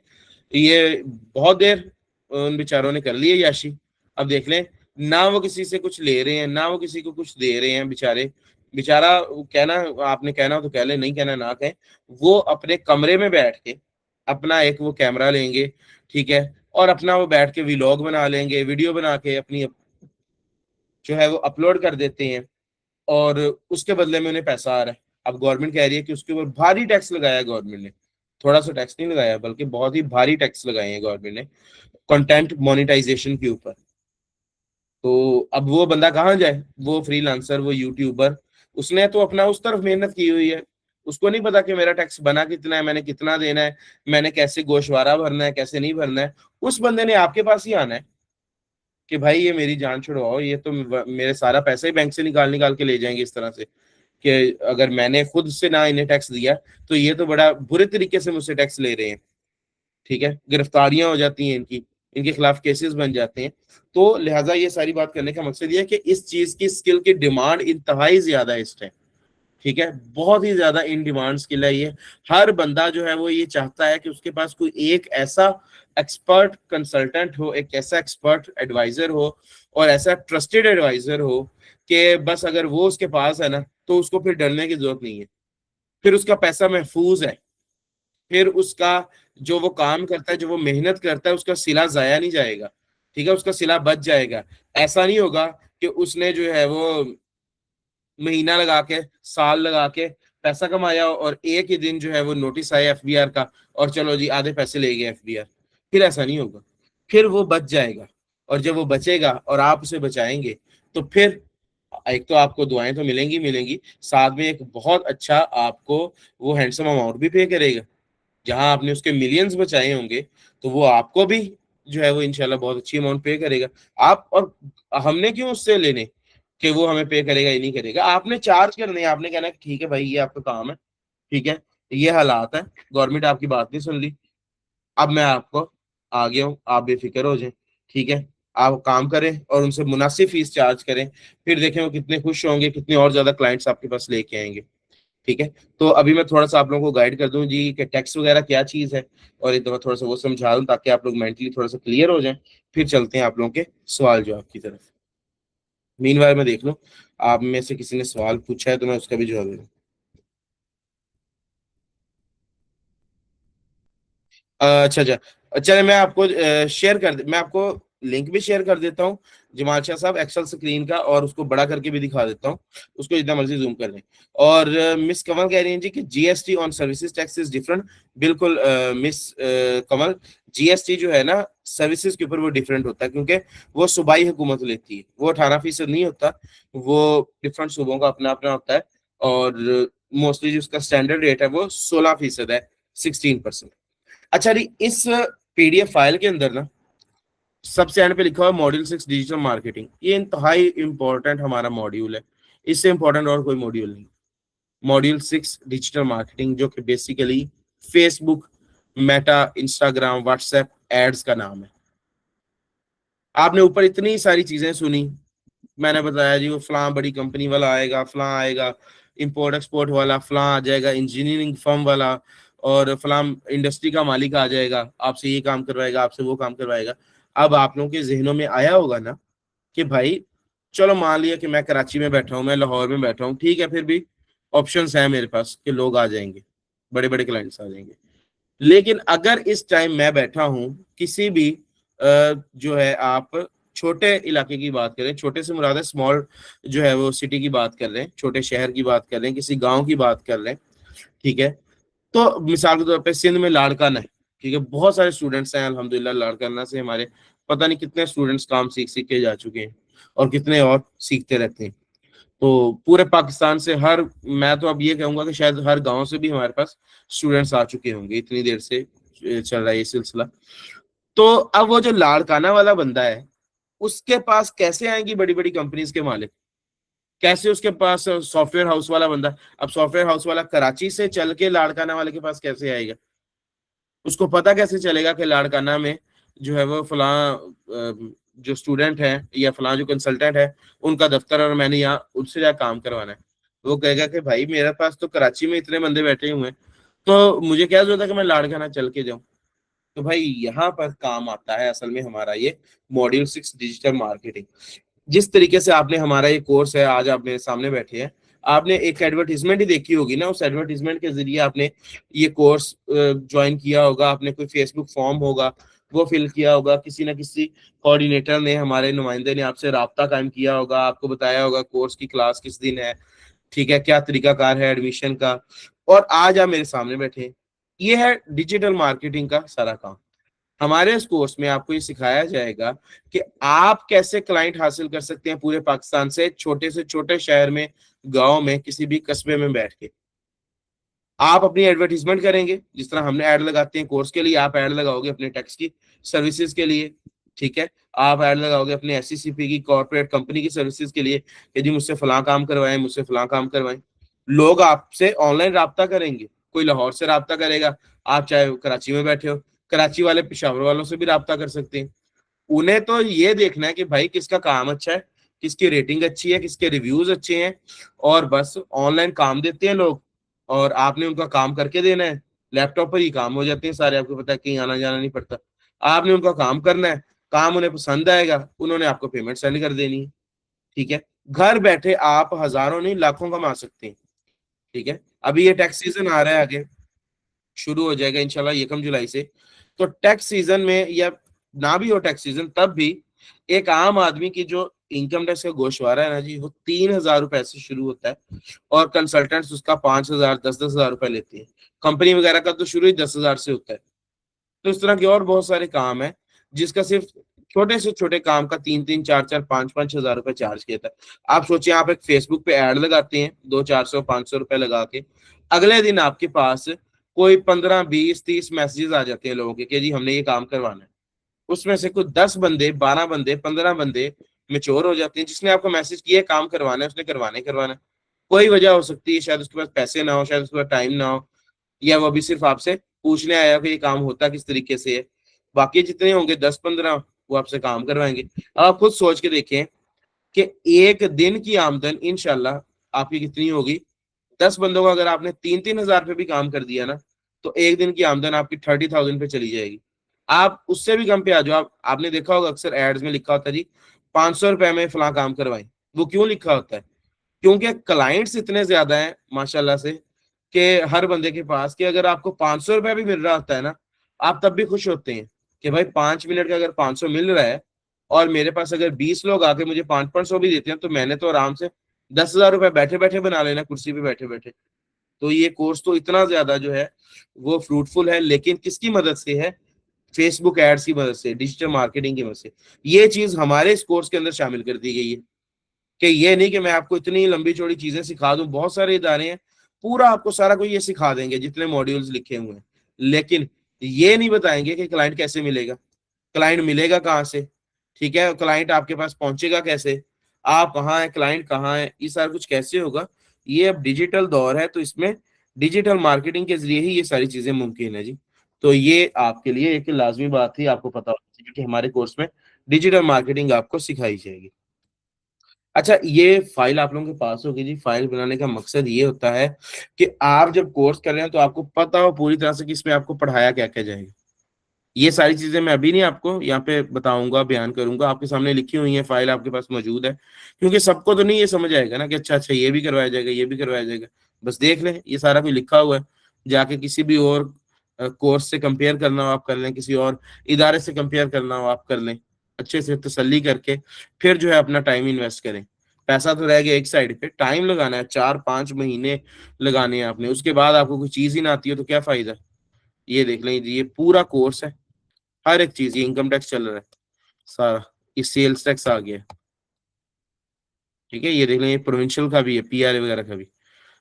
ये बहुत देर उन बेचारों ने कर ली है याशी। अब देख लें, ना वो किसी से कुछ ले रहे हैं, ना वो किसी को कुछ दे रहे हैं, बेचारे, बेचारा, कहना आपने कहना हो तो कह ले, नहीं कहना ना कहें, वो अपने कमरे में बैठ के अपना एक वो कैमरा लेंगे, ठीक है, और अपना वो बैठ के व्लॉग बना लेंगे, वीडियो बना के अपनी जो है वो अपलोड कर देते हैं, और उसके बदले में उन्हें पैसा आ रहा है। अब गवर्नमेंट कह रही है कि उसके ऊपर भारी टैक्स लगाया है गवर्नमेंट ने, थोड़ा सा टैक्स नहीं लगाया बल्कि बहुत ही भारी टैक्स लगाए हैं गवर्नमेंट ने कंटेंट मोनेटाइजेशन के ऊपर। तो अब वो बंदा कहाँ जाए, वो फ्रीलांसर, वो यूट्यूबर, उसने तो अपना उस तरफ मेहनत की हुई है, उसको नहीं पता कि मेरा टैक्स बना कितना है, मैंने कितना देना है, मैंने कैसे गोशवारा भरना है, कैसे नहीं भरना है। उस बंदे ने आपके पास ही आना है कि भाई ये मेरी जान छुड़वाओ, ये तो मेरे सारा पैसा ही बैंक से निकाल निकाल के ले जाएंगे इस तरह से, कि अगर मैंने खुद से ना इन्हें टैक्स दिया तो ये तो बड़ा बुरे तरीके से मुझसे टैक्स ले रहे हैं, ठीक है, गिरफ्तारियां हो जाती हैं इनकी, इनके खिलाफ केसेस बन जाते हैं। तो लिहाजा ये सारी बात करने का मकसद ये है कि इस चीज की स्किल की डिमांड इंतहाई ज्यादा है इस टाइम, ठीक है, बहुत ही ज्यादा इन डिमांड स्किल है ये। हर बंदा जो है वो ये चाहता है कि उसके पास कोई एक ऐसा एक्सपर्ट कंसल्टेंट हो, एक ऐसा एक्सपर्ट एडवाइजर हो, और ऐसा ट्रस्टेड एडवाइजर हो कि बस अगर वो उसके पास है ना तो उसको फिर डरने की जरूरत नहीं है, फिर उसका पैसा महफूज है, फिर उसका जो वो काम करता है, जो वो मेहनत करता है, उसका सिला जाया नहीं जाएगा, ठीक है, उसका सिला बच जाएगा। ऐसा नहीं होगा कि उसने जो है वो महीना लगा के, साल लगा के पैसा कमाया और एक ही दिन जो है वो नोटिस आया एफबीआर का और चलो जी आधे पैसे ले गए एफबीआर, फिर ऐसा नहीं होगा, फिर वो बच जाएगा। और जब वो बचेगा और आप उसे बचाएंगे तो फिर एक तो आपको दुआएं तो मिलेंगी मिलेंगी, साथ में एक बहुत अच्छा आपको वो हैंडसम अमाउंट भी पे करेगा। जहां आपने उसके मिलियंस बचाए होंगे तो वो आपको भी जो है वो इंशाल्लाह बहुत अच्छी अमाउंट पे करेगा। आप और हमने क्यों उससे लेने कि वो हमें पे करेगा या नहीं करेगा, आपने चार्ज करने हैं, आपने कहना है कि ठीक है भाई ये आपका काम है, ठीक है, ये हालात है, गवर्नमेंट आपकी बात नहीं सुन ली, अब मैं आपको आ गया हूँ, आप बेफिक्र हो जाए, ठीक है, आप काम करें और उनसे मुनासिब फीस चार्ज करें, फिर देखें वो कितने खुश होंगे, कितने और ज्यादा क्लाइंट्स आपके पास लेके आएंगे, ठीक है। तो अभी मैं थोड़ा सा आप लोगों को गाइड कर दूं जी कि टैक्स वगैरह क्या चीज़ है, और एक दफा थोड़ा सा वो समझा दूं ताकि आप लोग मेंटली थोड़ा सा क्लियर हो जाएं, फिर चलते हैं आप लोगों के सवाल जवाब की तरफ। मीनवाइल मैं देख लूं आप में से किसी ने सवाल पूछा है तो मैं उसका भी जवाब दे दूं। अच्छा अच्छा, चले मैं आपको शेयर मैं आपको लिंक भी शेयर कर देता हूँ जमाल शाह साहब, एक्सेल स्क्रीन का, और उसको बड़ा करके भी दिखा देता हूँ, उसको जितना मर्जी जूम कर लें। और मिस कमल कह रही हैं जी कि GST on services tax is different. बिल्कुल मिस कमल, जीएसटी जो है ना सर्विसेज के ऊपर वो डिफरेंट होता है, क्योंकि वो सूबाई हुकूमत लेती है, वो 18% नहीं होता, वो डिफरेंट सूबों का अपना अपना होता है। और मोस्टली जो उसका स्टैंडर्ड रेट है वो 16% है, 16%। अच्छा जी, इस पीडीएफ फाइल के अंदर ना सबसे एंड पे लिखा हुआ मॉड्यूल 6 डिजिटल मार्केटिंग, ये इंतहाई इंपॉर्टेंट हमारा मॉड्यूल है, इससे इंपॉर्टेंट और कोई मॉड्यूल नहीं। मॉड्यूल 6 डिजिटल मार्केटिंग जो कि basically Facebook, Meta, Instagram, WhatsApp ads का नाम है। आपने ऊपर इतनी सारी चीजें सुनी, मैंने बताया जी वो फलां बड़ी कंपनी वाला आएगा, फलां आएगा इंपोर्ट एक्सपोर्ट वाला, फलां आ जाएगा इंजीनियरिंग फर्म वाला, और फलां इंडस्ट्री का मालिक आ जाएगा, आपसे ये काम करवाएगा, आपसे वो काम करवाएगा। अब आप लोगों के जहनों में आया होगा ना कि भाई चलो मान लिया कि मैं कराची में बैठा हूँ, मैं लाहौर में बैठा हूँ, ठीक है, फिर भी ऑप्शंस है मेरे पास कि लोग आ जाएंगे, बड़े बड़े क्लाइंट्स आ जाएंगे। लेकिन अगर इस टाइम मैं बैठा हूं किसी भी जो है आप छोटे इलाके की बात करें, छोटे से मुराद है स्मॉल जो है वो सिटी की बात कर रहे हैं, छोटे शहर की बात कर रहे हैं, किसी गांव की बात कर रहे हैं, ठीक है, तो मिसाल के तौर पे सिंध में लाड़काना है, ठीक है, बहुत सारे स्टूडेंट्स हैं अल्हम्दुलिल्लाह, लाड़काना से हमारे पता नहीं कितने स्टूडेंट्स काम सीख सीख के जा चुके हैं और कितने और सीखते रहते हैं। तो पूरे पाकिस्तान से हर, मैं तो अब ये कहूंगा कि शायद हर गांव से भी हमारे पास स्टूडेंट्स आ चुके होंगे, इतनी देर से चल रहा है ये सिलसिला। तो अब वो जो लाड़काना वाला बंदा है, उसके पास कैसे आएंगी बड़ी बड़ी कंपनीज के मालिक? कैसे उसके पास सॉफ्टवेयर हाउस वाला बंदा, अब सॉफ्टवेयर हाउस वाला कराची से चल के लाड़काना वाले के पास कैसे आएगा? उसको पता कैसे चलेगा कि लाड़काना में जो है वो फलां जो स्टूडेंट है या फलां जो कंसल्टेंट है उनका दफ्तर, और मैंने यहाँ उनसे जा काम करवाना है? वो कहेगा कि भाई मेरे पास तो कराची में इतने बंदे बैठे हुए हैं, तो मुझे क्या जरूरत है कि मैं लाड़काना चल के जाऊं? तो भाई यहाँ पर काम आता है असल में हमारा ये मॉड्यूल 6 डिजिटल मार्केटिंग। जिस तरीके से आपने हमारा ये कोर्स है, आज आप मेरे सामने बैठे हैं, आपने एक एडवर्टीजमेंट ही देखी होगी ना, उस एडवर्टीजमेंट के जरिए आपने ये कोर्स ज्वाइन किया होगा, आपने कोई फेसबुक फॉर्म होगा वो फिल किया होगा, किसी ना किसी कोऑर्डिनेटर ने, हमारे नुमाइंदे ने आपसे राब्ता कायम किया होगा, आपको बताया होगा कोर्स की क्लास किस दिन है, ठीक है, क्या तरीकाकार है एडमिशन का, और आज आप मेरे सामने बैठे हैं। ये है डिजिटल मार्केटिंग का सारा काम। हमारे इस कोर्स में आपको ये सिखाया जाएगा कि आप कैसे क्लाइंट हासिल कर सकते हैं पूरे पाकिस्तान से छोटे शहर में, गांव में, किसी भी कस्बे में बैठ के। आप अपनी एडवर्टीजमेंट करेंगे, जिस तरह हमने ऐड लगाते हैं कोर्स के लिए, आप ऐड लगाओगे अपने टैक्स की सर्विसेज के लिए, ठीक है, आप ऐड लगाओगे अपने एससीसीपी की कॉर्पोरेट कंपनी की सर्विसेज के लिए कि जी मुझसे फलां काम करवाएं, मुझसे फलां काम करवाएं। लोग आपसे ऑनलाइन राब्ता करेंगे, कोई लाहौर से राब्ता करेगा, आप चाहे कराची में बैठे हो, कराची वाले पेशावर वालों से भी राब्ता कर सकते हैं। उन्हें तो ये देखना है कि भाई किसका काम अच्छा है, किसकी रेटिंग अच्छी है, किसके रिव्यूज अच्छे हैं, और बस ऑनलाइन काम देते हैं लोग, और आपने उनका काम करके देना है। लैपटॉप पर ही काम हो जाते हैं सारे, आपको पता है, कहीं आना जाना नहीं पड़ता। आपने उनका काम करना है, काम उन्हें पसंद आएगा, उन्होंने आपको पेमेंट सेंड कर देनी है, ठीक है। घर बैठे आप हजारों नहीं लाखों कमा सकते हैं, ठीक है। अभी ये टैक्स सीजन आ रहा है, आगे शुरू हो जाएगा इंशाल्लाह 1 जुलाई से। तो टैक्स सीजन में या ना भी हो टैक्स सीजन, तब भी एक आम आदमी की जो इनकम टैक्स का गोशवारा है ना जी, वो 3,000 रुपए से शुरू होता है, और कंसल्टेंट्स उसका 5,000 10,000 रुपए लेते हैं। कंपनी वगैरह का तो शुरू ही 10,000 से होता है। तो इस तरह के और बहुत सारे काम है जिसका सिर्फ छोटे से छोटे काम का 3-3 4-4 5-5 हजार रुपए चार्ज किया था। आप सोचिए, आप एक फेसबुक पे ऐड लगाते हैं 200-400-500 रुपए लगा के, अगले दिन आपके पास कोई 15-20-30 मैसेजेस आ जाते हैं लोगों के कि जी हमने ये काम करवाना है। उसमें से कुछ 10 बंदे, 12 बंदे, 15 बंदे मेच्योर हो जाते हैं, जिसने आपको मैसेज किया काम करवाना है, उसने करवाना ही करवाना है। कोई वजह हो सकती है, शायद उसके पास पैसे ना हो, शायद उसके पास टाइम ना हो, या वो भी सिर्फ आपसे पूछने आया कि ये काम होता किस तरीके से है। बाकी जितने होंगे 10-15, वो आपसे काम करवाएंगे। अब आप खुद सोच के देखें कि एक दिन की आमदन इंशाल्लाह आपकी कितनी होगी। 10 बंदों का अगर आपने 3-3 हजार पे भी काम कर दिया ना, तो एक दिन की आमदन आपकी 30,000 पे चली जाएगी। आप उससे भी कम पे आ जाओ। आपने देखा होगा अक्सर एड्स में लिखा होता है जी 500 रुपए में फला काम करवाएं। वो क्यों लिखा होता है? क्योंकि क्लाइंट्स इतने ज्यादा हैं माशाल्लाह से, कि हर बंदे के पास, कि अगर आपको 500 रुपया भी मिल रहा होता है ना, आप तब भी खुश होते हैं कि भाई 5 मिनट का अगर 500 मिल रहा है, और मेरे पास अगर 20 लोग आके मुझे 500-500 भी देते हैं, तो मैंने तो आराम से 10,000 रुपए बैठे बैठे बना लेना, कुर्सी पे बैठे बैठे। तो ये कोर्स तो इतना ज्यादा जो है वो फ्रूटफुल है, लेकिन किसकी मदद से है? फेसबुक एड्स की मदद से, डिजिटल मार्केटिंग की मदद से। ये चीज हमारे इस कोर्स के अंदर शामिल कर दी गई है, कि ये नहीं कि मैं आपको इतनी लंबी चौड़ी चीजें सिखा दूं। बहुत सारे इदारे हैं पूरा आपको सारा कुछ ये सिखा देंगे जितने मॉड्यूल्स लिखे हुए हैं, लेकिन ये नहीं बताएंगे कि क्लाइंट कैसे मिलेगा, क्लाइंट मिलेगा कहाँ से, ठीक है, क्लाइंट आपके पास पहुंचेगा कैसे, आप कहाँ है, क्लाइंट कहाँ है, ये सारा कुछ कैसे होगा। ये अब डिजिटल दौर है, तो इसमें डिजिटल मार्केटिंग के जरिए ही ये सारी चीजें मुमकिन है जी। तो ये आपके लिए एक लाजमी बात थी, आपको पता होना चाहिए कि हमारे कोर्स में डिजिटल मार्केटिंग आपको सिखाई जाएगी। अच्छा, ये फाइल आप लोगों के पास होगी जी। फाइल बनाने का मकसद ये होता है कि आप जब कोर्स कर रहे हैं तो आपको पता हो पूरी तरह से कि इसमें आपको पढ़ाया क्या क्या जाएगा। ये सारी चीजें मैं अभी नहीं आपको यहाँ पे बताऊंगा, बयान करूंगा, आपके सामने लिखी हुई है, फाइल आपके पास मौजूद है। क्योंकि सबको तो नहीं ये समझ आएगा ना कि अच्छा अच्छा ये भी करवाया जाएगा, ये भी करवाया जाएगा। बस देख लें, ये सारा कुछ लिखा हुआ है। जाके किसी भी और कोर्स से कंपेयर करना हो आप कर लें, किसी और इदारे से कंपेयर करना हो आप कर लें, अच्छे से तसल्ली करके फिर जो है अपना टाइम इन्वेस्ट करें। पैसा तो रह गया एक साइड पे, टाइम लगाना है, 4-5 महीने लगाने हैं आपने। उसके बाद आपको कोई चीज ही ना आती है तो क्या फायदा। ये देख लें जी, ये पूरा कोर्स है, हर एक चीज। ये इनकम टैक्स चल रहा है सारा, ये सेल्स टैक्स आ गया है, ठीक है। ये देख लें, ये प्रोविंशियल का भी है, पीआरए वगैरह का भी।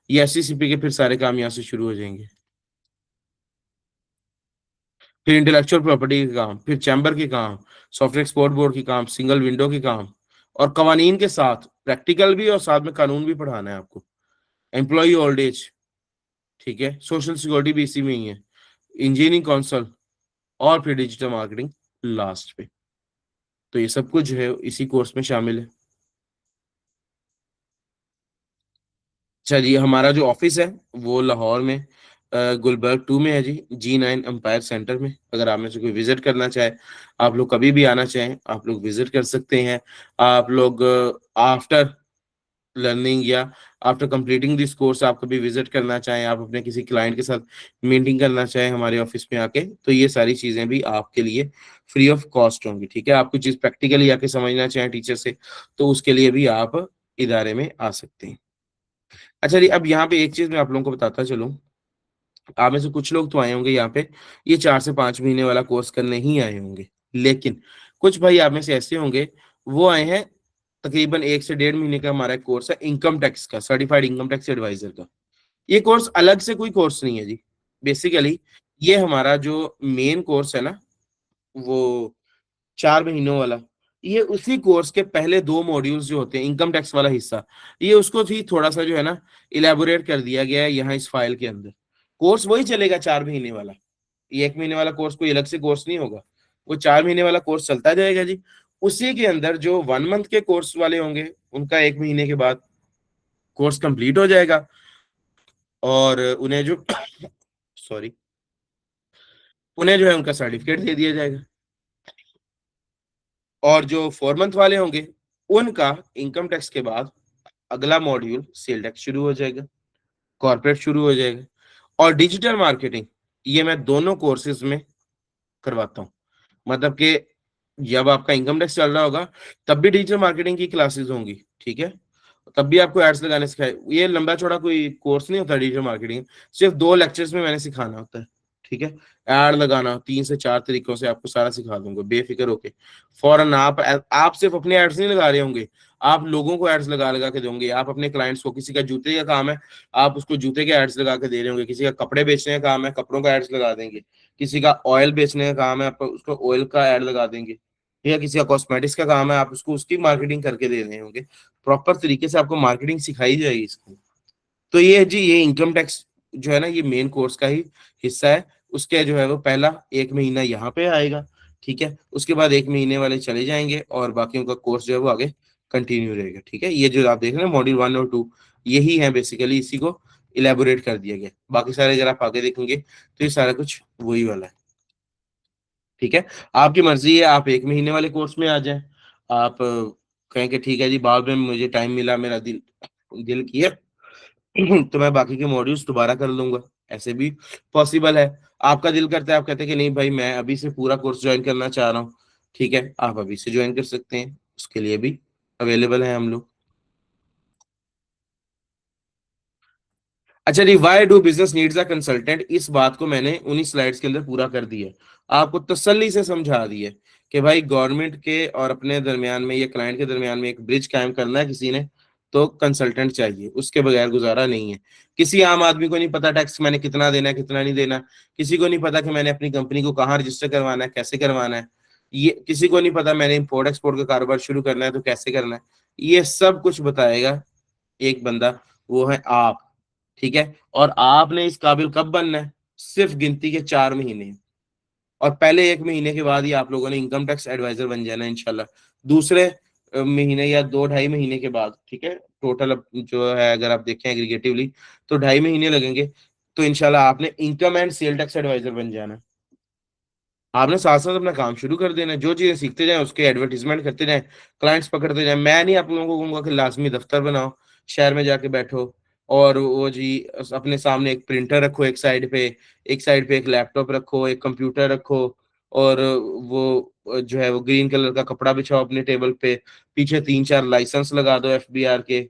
ये एससीसीपी के फिर सारे काम यहाँ से शुरू हो जाएंगे। फिर इंटेलेक्चुअल प्रॉपर्टी के काम, फिर चैम्बर के काम, सॉफ्टवेयर एक्सपोर्ट बोर्ड की काम, सिंगल विंडो की काम, और कवानीन के साथ प्रैक्टिकल भी और साथ में कानून भी पढ़ाना है आपको। एम्प्लॉय ओल्ड एज, ठीक है, सोशल सिक्योरिटी भी इसी में ही है, इंजीनियरिंग काउंसिल, और फिर डिजिटल मार्केटिंग लास्ट पे। तो ये सब कुछ जो है इसी कोर्स में शामिल है। चलिए, हमारा जो ऑफिस है वो लाहौर में गुलबर्ग 2 में है जी, G9 एम्पायर सेंटर में। अगर आप में से कोई विजिट करना चाहे, आप लोग कभी भी आना चाहें, आप लोग विजिट कर सकते हैं। आप लोग आफ्टर लर्निंग या आफ्टर कंप्लीटिंग दिस कोर्स आप कभी विजिट करना चाहें, आप अपने किसी क्लाइंट के साथ मीटिंग करना चाहें हमारे ऑफिस में आके, तो ये सारी चीजें भी आपके लिए फ्री ऑफ कॉस्ट होंगी, ठीक है। आप कुछ चीज प्रैक्टिकली आके समझना चाहें टीचर से, तो उसके लिए भी आप इदारे में आ सकते हैं। अच्छा जी, अब यहाँ पे एक चीज मैं आप लोगों को बताता चलूं। आप में से कुछ लोग तो आए होंगे यहाँ पे, ये 4 से 5 महीने वाला कोर्स करने ही आए होंगे, लेकिन कुछ भाई आप में से ऐसे होंगे, वो आए हैं तकरीबन 1 से 1.5 महीने का हमारा कोर्स है इनकम टैक्स का, सर्टिफाइड इनकम टैक्स एडवाइजर का। ये कोर्स अलग से कोई कोर्स नहीं है जी। बेसिकली ये हमारा जो मेन कोर्स है ना, वो 4 महीनों वाला, ये उसी कोर्स के पहले 2 मॉड्यूल्स जो होते हैं, इनकम टैक्स वाला हिस्सा, ये उसको भी थोड़ा सा जो है ना इलेबोरेट कर दिया गया है यहाँ इस फाइल के अंदर। कोर्स वही चलेगा 4 महीने वाला, ये 1 महीने वाला कोर्स कोई अलग से कोर्स नहीं होगा, वो 4 महीने वाला कोर्स चलता जाएगा जी। उसी के अंदर जो 1 मंथ के कोर्स वाले होंगे, उनका 1 महीने के बाद कोर्स कंप्लीट हो जाएगा, और उन्हें जो सॉरी, उन्हें जो है उनका सर्टिफिकेट दे दिया जाएगा। और जो 4 मंथ वाले होंगे, उनका इनकम टैक्स के बाद अगला मॉड्यूल सेल टैक्स शुरू हो जाएगा, कॉर्पोरेट शुरू हो जाएगा, और डिजिटल मार्केटिंग, ये मैं दोनों कोर्सेज में करवाता हूँ। मतलब कि जब आपका इनकम टैक्स चल रहा होगा, तब भी डिजिटल मार्केटिंग की क्लासेस होंगी, ठीक है। तब भी आपको एड्स लगाने सिखाए, ये लंबा चौड़ा कोई कोर्स नहीं होता डिजिटल मार्केटिंग, सिर्फ 2 लेक्चर्स में मैंने सिखाना होता है, ठीक है। एड लगाना 3 से 4 तरीकों से आपको सारा सिखा दूंगा, बेफिक्र होके। फौरन आप सिर्फ अपने एड्स नहीं लगा रहे होंगे, आप लोगों को एड्स लगा लगा के दोगे, आप अपने क्लाइंट्स को, किसी का जूते का काम है, आप उसको जूते के एड्स लगा के दे रहे होंगे, किसी का कपड़े बेचने का काम है, कपड़ों का एड्स लगा देंगे, किसी का ऑयल बेचने का काम है, आप उसको ऑयल का एड लगा देंगे, या किसी का कॉस्मेटिक्स का काम है, आप उसको उसकी मार्केटिंग करके दे रहे होंगे। प्रॉपर तरीके से आपको मार्केटिंग सिखाई जाएगी इसको। तो ये है जी, ये इनकम टैक्स जो है ना, ये मेन कोर्स का ही हिस्सा है। उसके जो है वो पहला 1 महीना यहाँ पे आएगा, ठीक है। उसके बाद 1 महीने वाले चले जाएंगे, और बाकियों का कोर्स जो है वो आगे कंटिन्यू रहेगा, ठीक है। ये जो आप देख रहे हैं मॉड्यूल 1 और 2, यही है बेसिकली, इसी को इलेबोरेट कर दिया गया। बाकी सारे अगर आप आगे देखेंगे तो ये सारा कुछ वही वाला है, ठीक है। आपकी मर्जी है, आप 1 महीने वाले कोर्स में आ जाएं, आप कहें कि ठीक है जी, बाद में मुझे टाइम मिला, मेरा दिल दिल किया तो मैं बाकी के मॉड्यूल्स दोबारा कर लूंगा, ऐसे भी पॉसिबल है। आपका दिल करता है, आप कहते हैं कि नहीं भाई, मैं अभी से पूरा कोर्स ज्वाइन करना चाह रहा हूँ, ठीक है, आप अभी से ज्वाइन कर सकते हैं, उसके लिए भी अवेलेबल है हम लोग। अच्छा जी, why do business needs a consultant, इस बात को मैंने उन्हीं स्लाइड्स के अंदर पूरा कर दिया है, आपको तसल्ली से समझा दिया है कि भाई गवर्नमेंट के और अपने दरमियान में या क्लाइंट के दरमियान में एक ब्रिज कायम करना है किसी ने, तो कंसल्टेंट चाहिए, उसके बगैर गुजारा नहीं है। किसी आम आदमी को नहीं पता टैक्स मैंने कितना देना है कितना नहीं देना, किसी को नहीं पता कि मैंने अपनी कंपनी को कहाँ रजिस्टर करवाना है, कैसे करवाना है, ये किसी को नहीं पता मैंने इम्पोर्ट एक्सपोर्ट का कारोबार शुरू करना है तो कैसे करना है। ये सब कुछ बताएगा एक बंदा, वो है आप, ठीक है। और आपने इस काबिल कब बनना है, सिर्फ गिनती के 4 महीने, और पहले 1 महीने के बाद ही आप लोगों ने इनकम टैक्स एडवाइजर बन जाना है इंशाल्लाह, दूसरे महीने या 2 ढाई महीने के बाद, ठीक है। टोटल अब जो है अगर आप देखें एग्रीगेटिवली, तो 2.5 महीने लगेंगे, तो इंशाल्लाह आपने income and sale tax adviser बन जाना है। आपने साथ साथ अपना काम शुरू कर देना है, जो चीजें सीखते जाएं उसके एडवर्टीजमेंट करते जाएं, क्लाइंट्स पकड़ते जाएं। मैं नहीं आप लोगों को कहूंगा कि लाजमी दफ्तर बनाओ, शहर में जाके बैठो, और वो जी अपने सामने एक प्रिंटर रखो एक साइड पे, एक साइड पे एक लैपटॉप रखो, एक कंप्यूटर रखो, और वो जो है वो ग्रीन कलर का कपड़ा बिछाओ अपने टेबल पे, पीछे 3 4 लाइसेंस लगा दो FBR के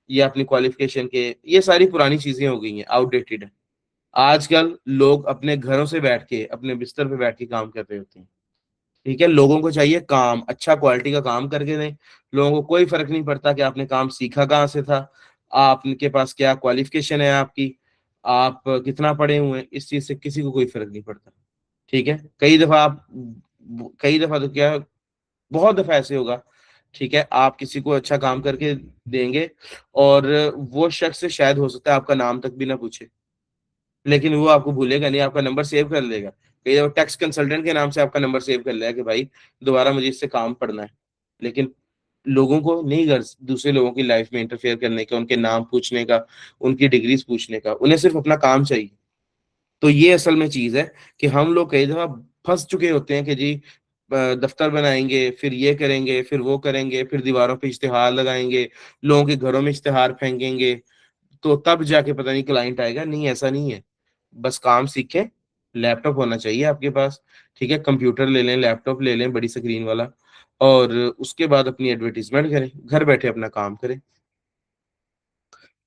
या अपनी क्वालिफिकेशन के। ये सारी पुरानी चीजें हो गई हैं, आउटडेटेड है। आजकल लोग अपने घरों से बैठ के, अपने बिस्तर पे बैठ के काम कर रहे होते हैं, ठीक है। लोगों को चाहिए काम, अच्छा क्वालिटी का काम करके दें। लोगों को कोई फर्क नहीं पड़ता कि आपने काम सीखा कहाँ से था, आपके पास क्या क्वालिफिकेशन है आपकी, आप कितना पढ़े हुए हैं, इस चीज से किसी को कोई फर्क नहीं पड़ता, ठीक है, कई दफा तो क्या, बहुत दफा ऐसे होगा, ठीक है, आप किसी को अच्छा काम करके देंगे और वो शख्स शायद हो सकता है आपका नाम तक भी ना पूछे, लेकिन वो आपको भूलेगा नहीं, आपका नंबर सेव कर लेगा। कई दफा टैक्स कंसल्टेंट के नाम से आपका नंबर सेव कर लेगा कि भाई दोबारा मुझे इससे काम पड़ना है। लेकिन लोगों को नहीं घर दूसरे लोगों की लाइफ में इंटरफेयर करने का, उनके नाम पूछने का, उनकी डिग्रीज पूछने का, उन्हें सिर्फ अपना काम चाहिए। तो ये असल में चीज है कि हम लोग कई दफा फंस चुके होते हैं कि जी दफ्तर बनाएंगे, फिर ये करेंगे, फिर वो करेंगे, फिर दीवारों पे इश्तिहार लगाएंगे, लोगों के घरों में इश्तिहार फेंकेंगे, तो तब जाके पता नहीं क्लाइंट आएगा। नहीं, ऐसा नहीं है। बस काम सीखें, लैपटॉप होना चाहिए आपके पास, ठीक है, कंप्यूटर ले लें, लैपटॉप ले लें बड़ी स्क्रीन वाला, और उसके बाद अपनी एडवर्टीजमेंट करें, घर बैठे अपना काम करें।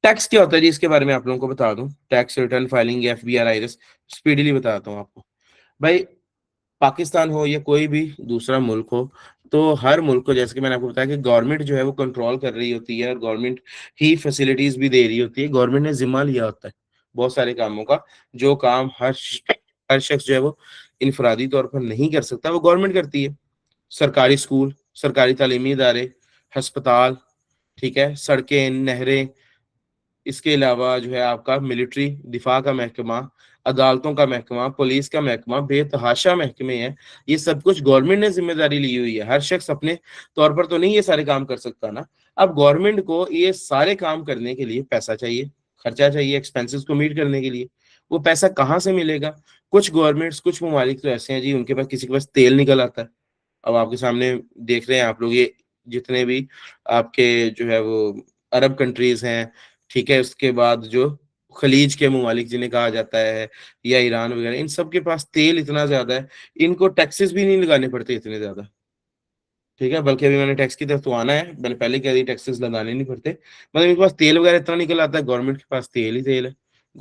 टैक्स क्या होता है जी, इसके बारे में आप लोगों को बता दूं। Tax return filing, FBR, IRS, speedily बताता हूँ आपको। भाई, पाकिस्तान हो या कोई भी दूसरा मुल्क हो, तो हर मुल्क को, जैसे कि मैंने आपको बताया कि गवर्नमेंट जो है वो कंट्रोल कर रही होती है और गवर्नमेंट ही फैसिलिटीज भी दे रही होती है। गवर्नमेंट ने जिम्मा लिया होता है बहुत सारे कामों का, जो काम हर शख्स जो है वो इनफरादी तौर पर नहीं कर सकता, वो गवर्नमेंट करती है। सरकारी स्कूल, सरकारी तालीमी इदारे, अस्पताल, ठीक है, सड़कें, नहरें, इसके अलावा जो है आपका मिलिट्री, दिफा का महकमा, अदालतों का महकमा, पुलिस का महकमा, बेतहाशा महकमे हैं। ये सब कुछ गवर्नमेंट ने जिम्मेदारी ली हुई है। हर शख्स अपने तौर पर तो नहीं ये सारे काम कर सकता ना। अब गवर्नमेंट को ये सारे काम करने के लिए पैसा चाहिए, खर्चा चाहिए, एक्सपेंसेस को मीट करने के लिए। वो पैसा कहाँ से मिलेगा? कुछ गवर्नमेंट्स, कुछ ममालिक तो ऐसे हैं जी, उनके पास, किसी के पास तेल निकल आता है। अब आपके सामने देख रहे हैं आप लोग, ये जितने भी आपके जो है वो अरब कंट्रीज हैं, ठीक है, उसके बाद जो खलीज के ममालिक जिन्हें कहा जाता है, या ईरान वगैरह, इन सब के पास तेल इतना ज्यादा है, इनको टैक्सेस भी नहीं लगाने पड़ते इतने ज्यादा। ठीक है, बल्कि अभी मैंने टैक्स की तरफ तो आना है, मैंने पहले कह दी टैक्सेस लगाने नहीं पड़ते। मतलब इनके पास तेल वगैरह इतना निकल आता है, गवर्नमेंट के पास तेल ही तेल है।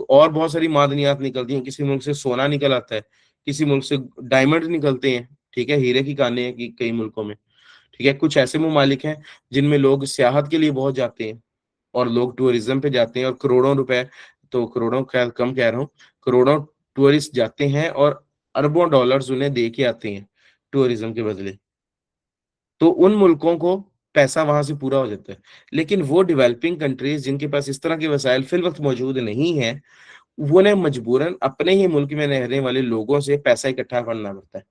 और बहुत सारी मादनियात निकलती हैं, किसी मुल्क से सोना निकल आता है, किसी मुल्क से डायमंड निकलते हैं, ठीक है, हीरे की खानें हैं कई मुल्कों में। ठीक है, कुछ ऐसे ममालिक हैं जिनमें लोग सियाहत के लिए बहुत जाते हैं, और लोग टूरिज्म पे जाते हैं, और करोड़ों रुपए, तो करोड़ों खैर कम कह रहा हूँ, करोड़ों टूरिस्ट जाते हैं और अरबों डॉलर्स उन्हें दे के आते हैं टूरिज्म के बदले। तो उन मुल्कों को पैसा वहां से पूरा हो जाता है। लेकिन वो डेवलपिंग कंट्रीज जिनके पास इस तरह के वसाइल फिल वक्त मौजूद नहीं है, वो ने मजबूरन अपने ही मुल्क में रहने वाले लोगों से पैसा इकट्ठा करना पड़ता है,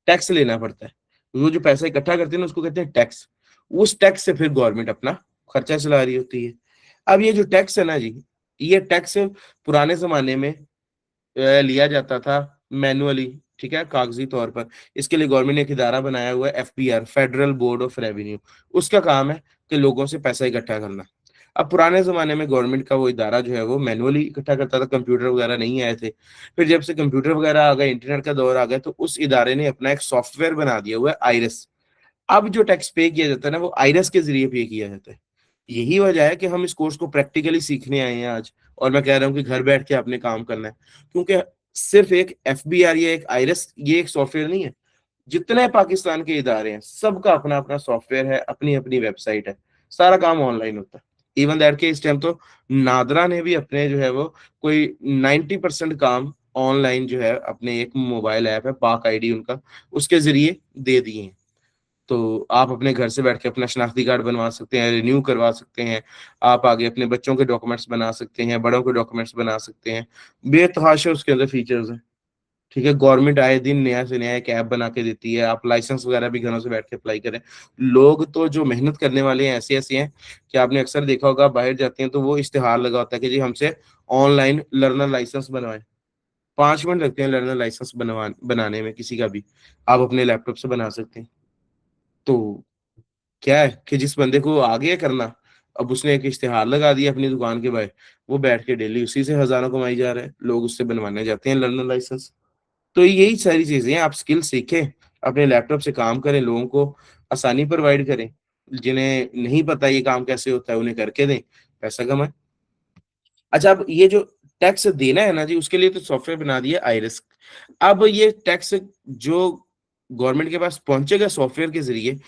टैक्स लेना पड़ता है। वो जो पैसा इकट्ठा करते हैं ना, उसको कहते हैं टैक्स। उस टैक्स से फिर गवर्नमेंट अपना खर्चा चला रही होती है। अब ये जो टैक्स है ना जी, ये टैक्स पुराने जमाने में लिया जाता था मैनुअली, ठीक है, कागजी तौर पर। इसके लिए गवर्नमेंट ने एक इदारा बनाया हुआ है, FBR, federal board of revenue. उसका काम है कि लोगों से पैसा इकट्ठा करना। अब पुराने जमाने में गवर्नमेंट का वो इदारा जो है वो मैनुअली इकट्ठा करता था, कंप्यूटर वगैरह नहीं आए थे। फिर जब से कंप्यूटर वगैरह आ गए, इंटरनेट का दौर आ गया, तो उस इदारे ने अपना एक सॉफ्टवेयर बना दिया हुआ है, आइरस। अब जो टैक्स पे किया जाता है ना, वो आइरस के जरिए पे किया जाता है। यही वजह है कि हम इस कोर्स को प्रैक्टिकली सीखने आए हैं आज, और मैं कह रहा हूँ कि घर बैठ के आपने काम करना है। क्योंकि सिर्फ एक एफबीआर या एक आइरस ये एक सॉफ्टवेयर नहीं है। जितने पाकिस्तान के इदारे हैं, सबका अपना अपना सॉफ्टवेयर है, अपनी अपनी वेबसाइट है, सारा काम ऑनलाइन होता है। इवन दैट के इस टाइम तो नादरा ने भी अपने जो है वो कोई 90% काम ऑनलाइन जो है, अपने एक मोबाइल ऐप है पाक आईडी उनका, उसके जरिए दे दिए हैं। तो आप अपने घर से बैठ के अपना शनाख्ती कार्ड बनवा सकते हैं, रिन्यू करवा सकते हैं, आप आगे अपने बच्चों के डॉक्यूमेंट्स बना सकते हैं, बड़ों के डॉक्यूमेंट्स बना सकते हैं। बेतहाशा उसके अंदर फीचर्स हैं। ठीक है, गवर्नमेंट आए दिन नया से नया एक ऐप बना के देती है, आप लाइसेंस वगैरह भी घरों से बैठ के अप्लाई करें। लोग तो जो मेहनत करने वाले हैं ऐसे ऐसे हैं कि आपने अक्सर देखा होगा, बाहर जाते हैं तो वो इश्तिहार लगा होता है कि जी हमसे ऑनलाइन लर्नर लाइसेंस बनवाएं। 5 मिनट लगते हैं लर्नर लाइसेंस बनाने में, किसी का भी आप अपने लैपटॉप से बना सकते हैं। तो क्या है कि जिस बंदे को आ गया करना, अब उसने एक इश्तिहार लगा दिया अपनी दुकान के बाहर, वो बैठ के डेली उसी से हजारों कमाई जा रहा है, लोग उससे बनवाने जाते हैं लर्नर लाइसेंस। तो यही सारी चीजें हैं, आप स्किल सीखें, अपने लैपटॉप से काम करें, लोगों को आसानी प्रोवाइड करें, जिन्हें नहीं पता ये काम कैसे होता है उन्हें करके दें, पैसा कमाएं। अच्छा, अब ये जो टैक्स देना है ना जी, उसके लिए तो सॉफ्टवेयर बना दिया आइरिस। अब ये टैक्स जो गवर्नमेंट के पास पहुंचेगा सॉफ्टवेयर के जरिए,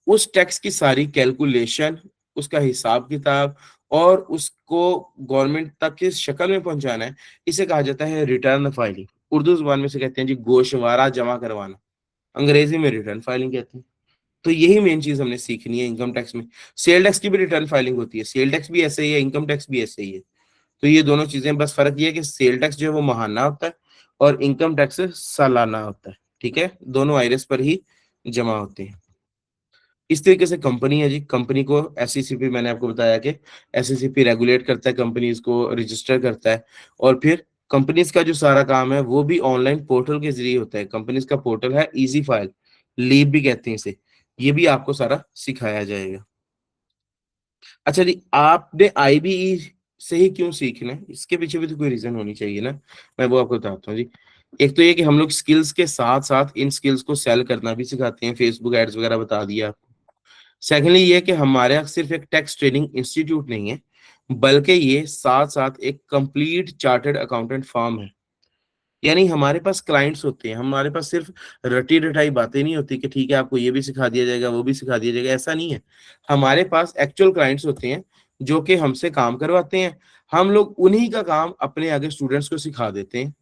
उस टैक्स की सारी कैलकुलेशन, उसका हिसाब किताब, और उसको गवर्नमेंट तक किस शक्ल में पहुंचाना है, इसे कहा जाता है रिटर्न फाइलिंग। उर्दू जुबान में से कहते हैं जी गोशवारा जमा करवाना, अंग्रेजी में रिटर्न फाइलिंग कहते हैं। तो यही मेन चीज हमने सीखनी है इनकम टैक्स में। सेल टैक्स की भी रिटर्न फाइलिंग होती है, सेल टैक्स भी ऐसे ही है, इनकम टैक्स भी ऐसे ही है। तो ये दोनों चीजें, बस फर्क ये है कि सेल टैक्स जो है वो माहाना होता है और इनकम टैक्स सालाना होता है। ठीक है, दोनों आईरेस पर ही जमा होते हैं। इस तरीके से कंपनी है जी, कंपनी को एससीसीपी, मैंने आपको बताया कि एससीसीपी रेगुलेट करता है, कंपनीज को रजिस्टर करता है, और फिर कंपनीज का जो सारा काम है वो भी ऑनलाइन पोर्टल के जरिए होता है। कंपनीज का पोर्टल है इजी फाइल, लीव भी कहते हैं इसे। ये भी आपको सारा सिखाया जाएगा। अच्छा जी, आपने आईबीई से ही क्यों सीखना है, इसके पीछे भी तो कोई रीजन होनी चाहिए ना। मैं वो आपको बताता हूँ जी। एक तो ये कि हम लोग स्किल्स के साथ साथ इन स्किल्स को सेल करना भी सिखाते हैं, फेसबुक एड्स वगैरह बता दिया। सेकेंडली ये कि हमारे यहाँ सिर्फ एक टैक्स ट्रेनिंग इंस्टीट्यूट नहीं है, बल्कि ये साथ साथ एक कंप्लीट चार्टर्ड अकाउंटेंट फर्म है। यानी हमारे पास क्लाइंट्स होते हैं, हमारे पास सिर्फ रटी रटाई बातें नहीं होती कि ठीक है आपको ये भी सिखा दिया जाएगा वो भी सिखा दिया जाएगा, ऐसा नहीं है। हमारे पास एक्चुअल क्लाइंट्स होते हैं जो कि हमसे काम करवाते हैं, हम लोग उन्हीं का काम अपने आगे स्टूडेंट्स को सिखा देते हैं।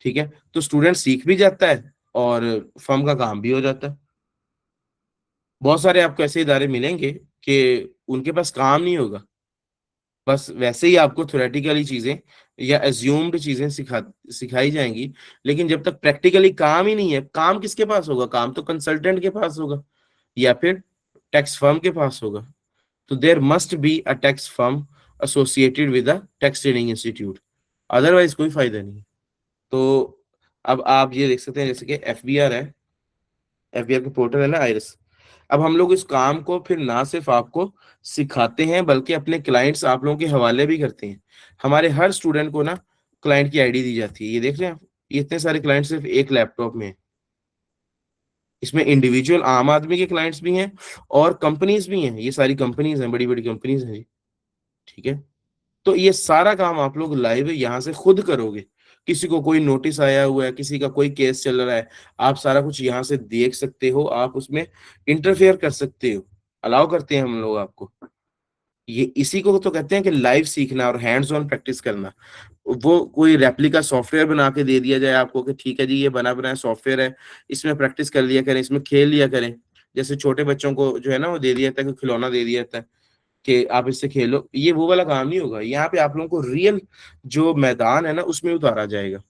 ठीक है, तो स्टूडेंट सीख भी जाता है और फर्म का काम भी हो जाता है। बहुत सारे आपको ऐसे इदारे मिलेंगे कि उनके पास काम नहीं होगा, बस वैसे ही आपको थ्योरेटिकली चीजें या एज्यूम्ड चीजें सिखाई जाएंगी, लेकिन जब तक प्रैक्टिकली काम ही नहीं है, काम किसके पास होगा, काम तो कंसल्टेंट के पास होगा या फिर टैक्स फर्म के पास होगा। तो there must be a tax firm associated with a tax training institute, otherwise कोई फायदा नहीं। तो अब आप ये देख सकते हैं जैसे कि एफबीआर है, एफबीआर का पोर्टल है ना आइरिस। अब हम लोग इस काम को फिर ना सिर्फ आपको सिखाते हैं बल्कि अपने क्लाइंट्स आप लोगों के हवाले भी करते हैं। हमारे हर स्टूडेंट को ना क्लाइंट की आईडी दी जाती है, ये देख रहे हैं आप, ये इतने सारे क्लाइंट सिर्फ एक लैपटॉप में है। इसमें इंडिविजुअल आम आदमी के क्लाइंट्स भी हैं और कंपनीज भी हैं, ये सारी कंपनीज हैं, बड़ी बड़ी कंपनीज हैं जी। ठीक है, तो ये सारा काम आप लोग लाइव यहाँ से खुद करोगे। किसी को कोई नोटिस आया हुआ है, किसी का कोई केस चल रहा है, आप सारा कुछ यहाँ से देख सकते हो, आप उसमें इंटरफेयर कर सकते हो, अलाउ करते हैं हम लोग आपको। ये इसी को तो कहते हैं कि लाइव सीखना और हैंड्स ऑन प्रैक्टिस करना। वो कोई रेप्लिका सॉफ्टवेयर बना के दे दिया जाए आपको कि ठीक है जी ये बना बनाया सॉफ्टवेयर है, इसमें प्रैक्टिस कर लिया करें, इसमें खेल लिया करें। जैसे छोटे बच्चों को जो है ना वो दे दिया जाता है, खिलौना दे दिया जाता है कि आप इससे खेलो, ये वो वाला काम नहीं होगा। यहाँ पे आप लोगों को रियल जो मैदान है ना उसमें उतारा जाएगा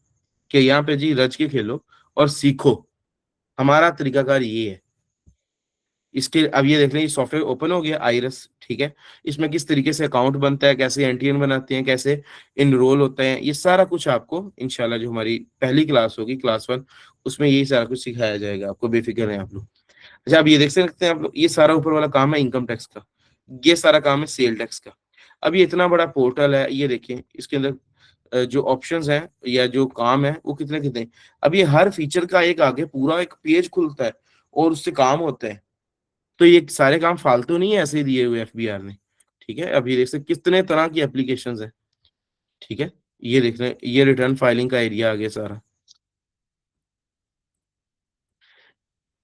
कि यहाँ पे जी रच के खेलो और सीखो। हमारा तरीकाकार ये है। इसके अब ये देख लें, ये सॉफ्टवेयर ओपन हो गया आइरस। ठीक है, इसमें किस तरीके से अकाउंट बनता है, कैसे एनटीएन बनाते हैं, कैसे इनरोल होता है, ये सारा कुछ आपको इंशाल्लाह जो हमारी पहली क्लास होगी क्लास 1, उसमें यही सारा कुछ सिखाया जाएगा आपको, बेफिक्र हैं आप लोग। अच्छा, अब ये देख सकते हैं आप लोग, ये सारा ऊपर वाला काम है इनकम टैक्स का, ये सारा काम है सेल टैक्स का। अब ये इतना बड़ा पोर्टल है, ये देखिए इसके अंदर जो ऑप्शंस हैं या जो काम है वो कितने कितने। अब ये हर फीचर का एक आगे पूरा एक पेज खुलता है और उससे काम होता है। तो ये सारे काम फालतू नहीं है ऐसे ही दिए हुए एफबीआर ने। ठीक है, अब ये देख सकते कितने तरह की एप्लीकेशंस है। ठीक है, ये देख रहे हैं, ये रिटर्न फाइलिंग का एरिया आ गया सारा।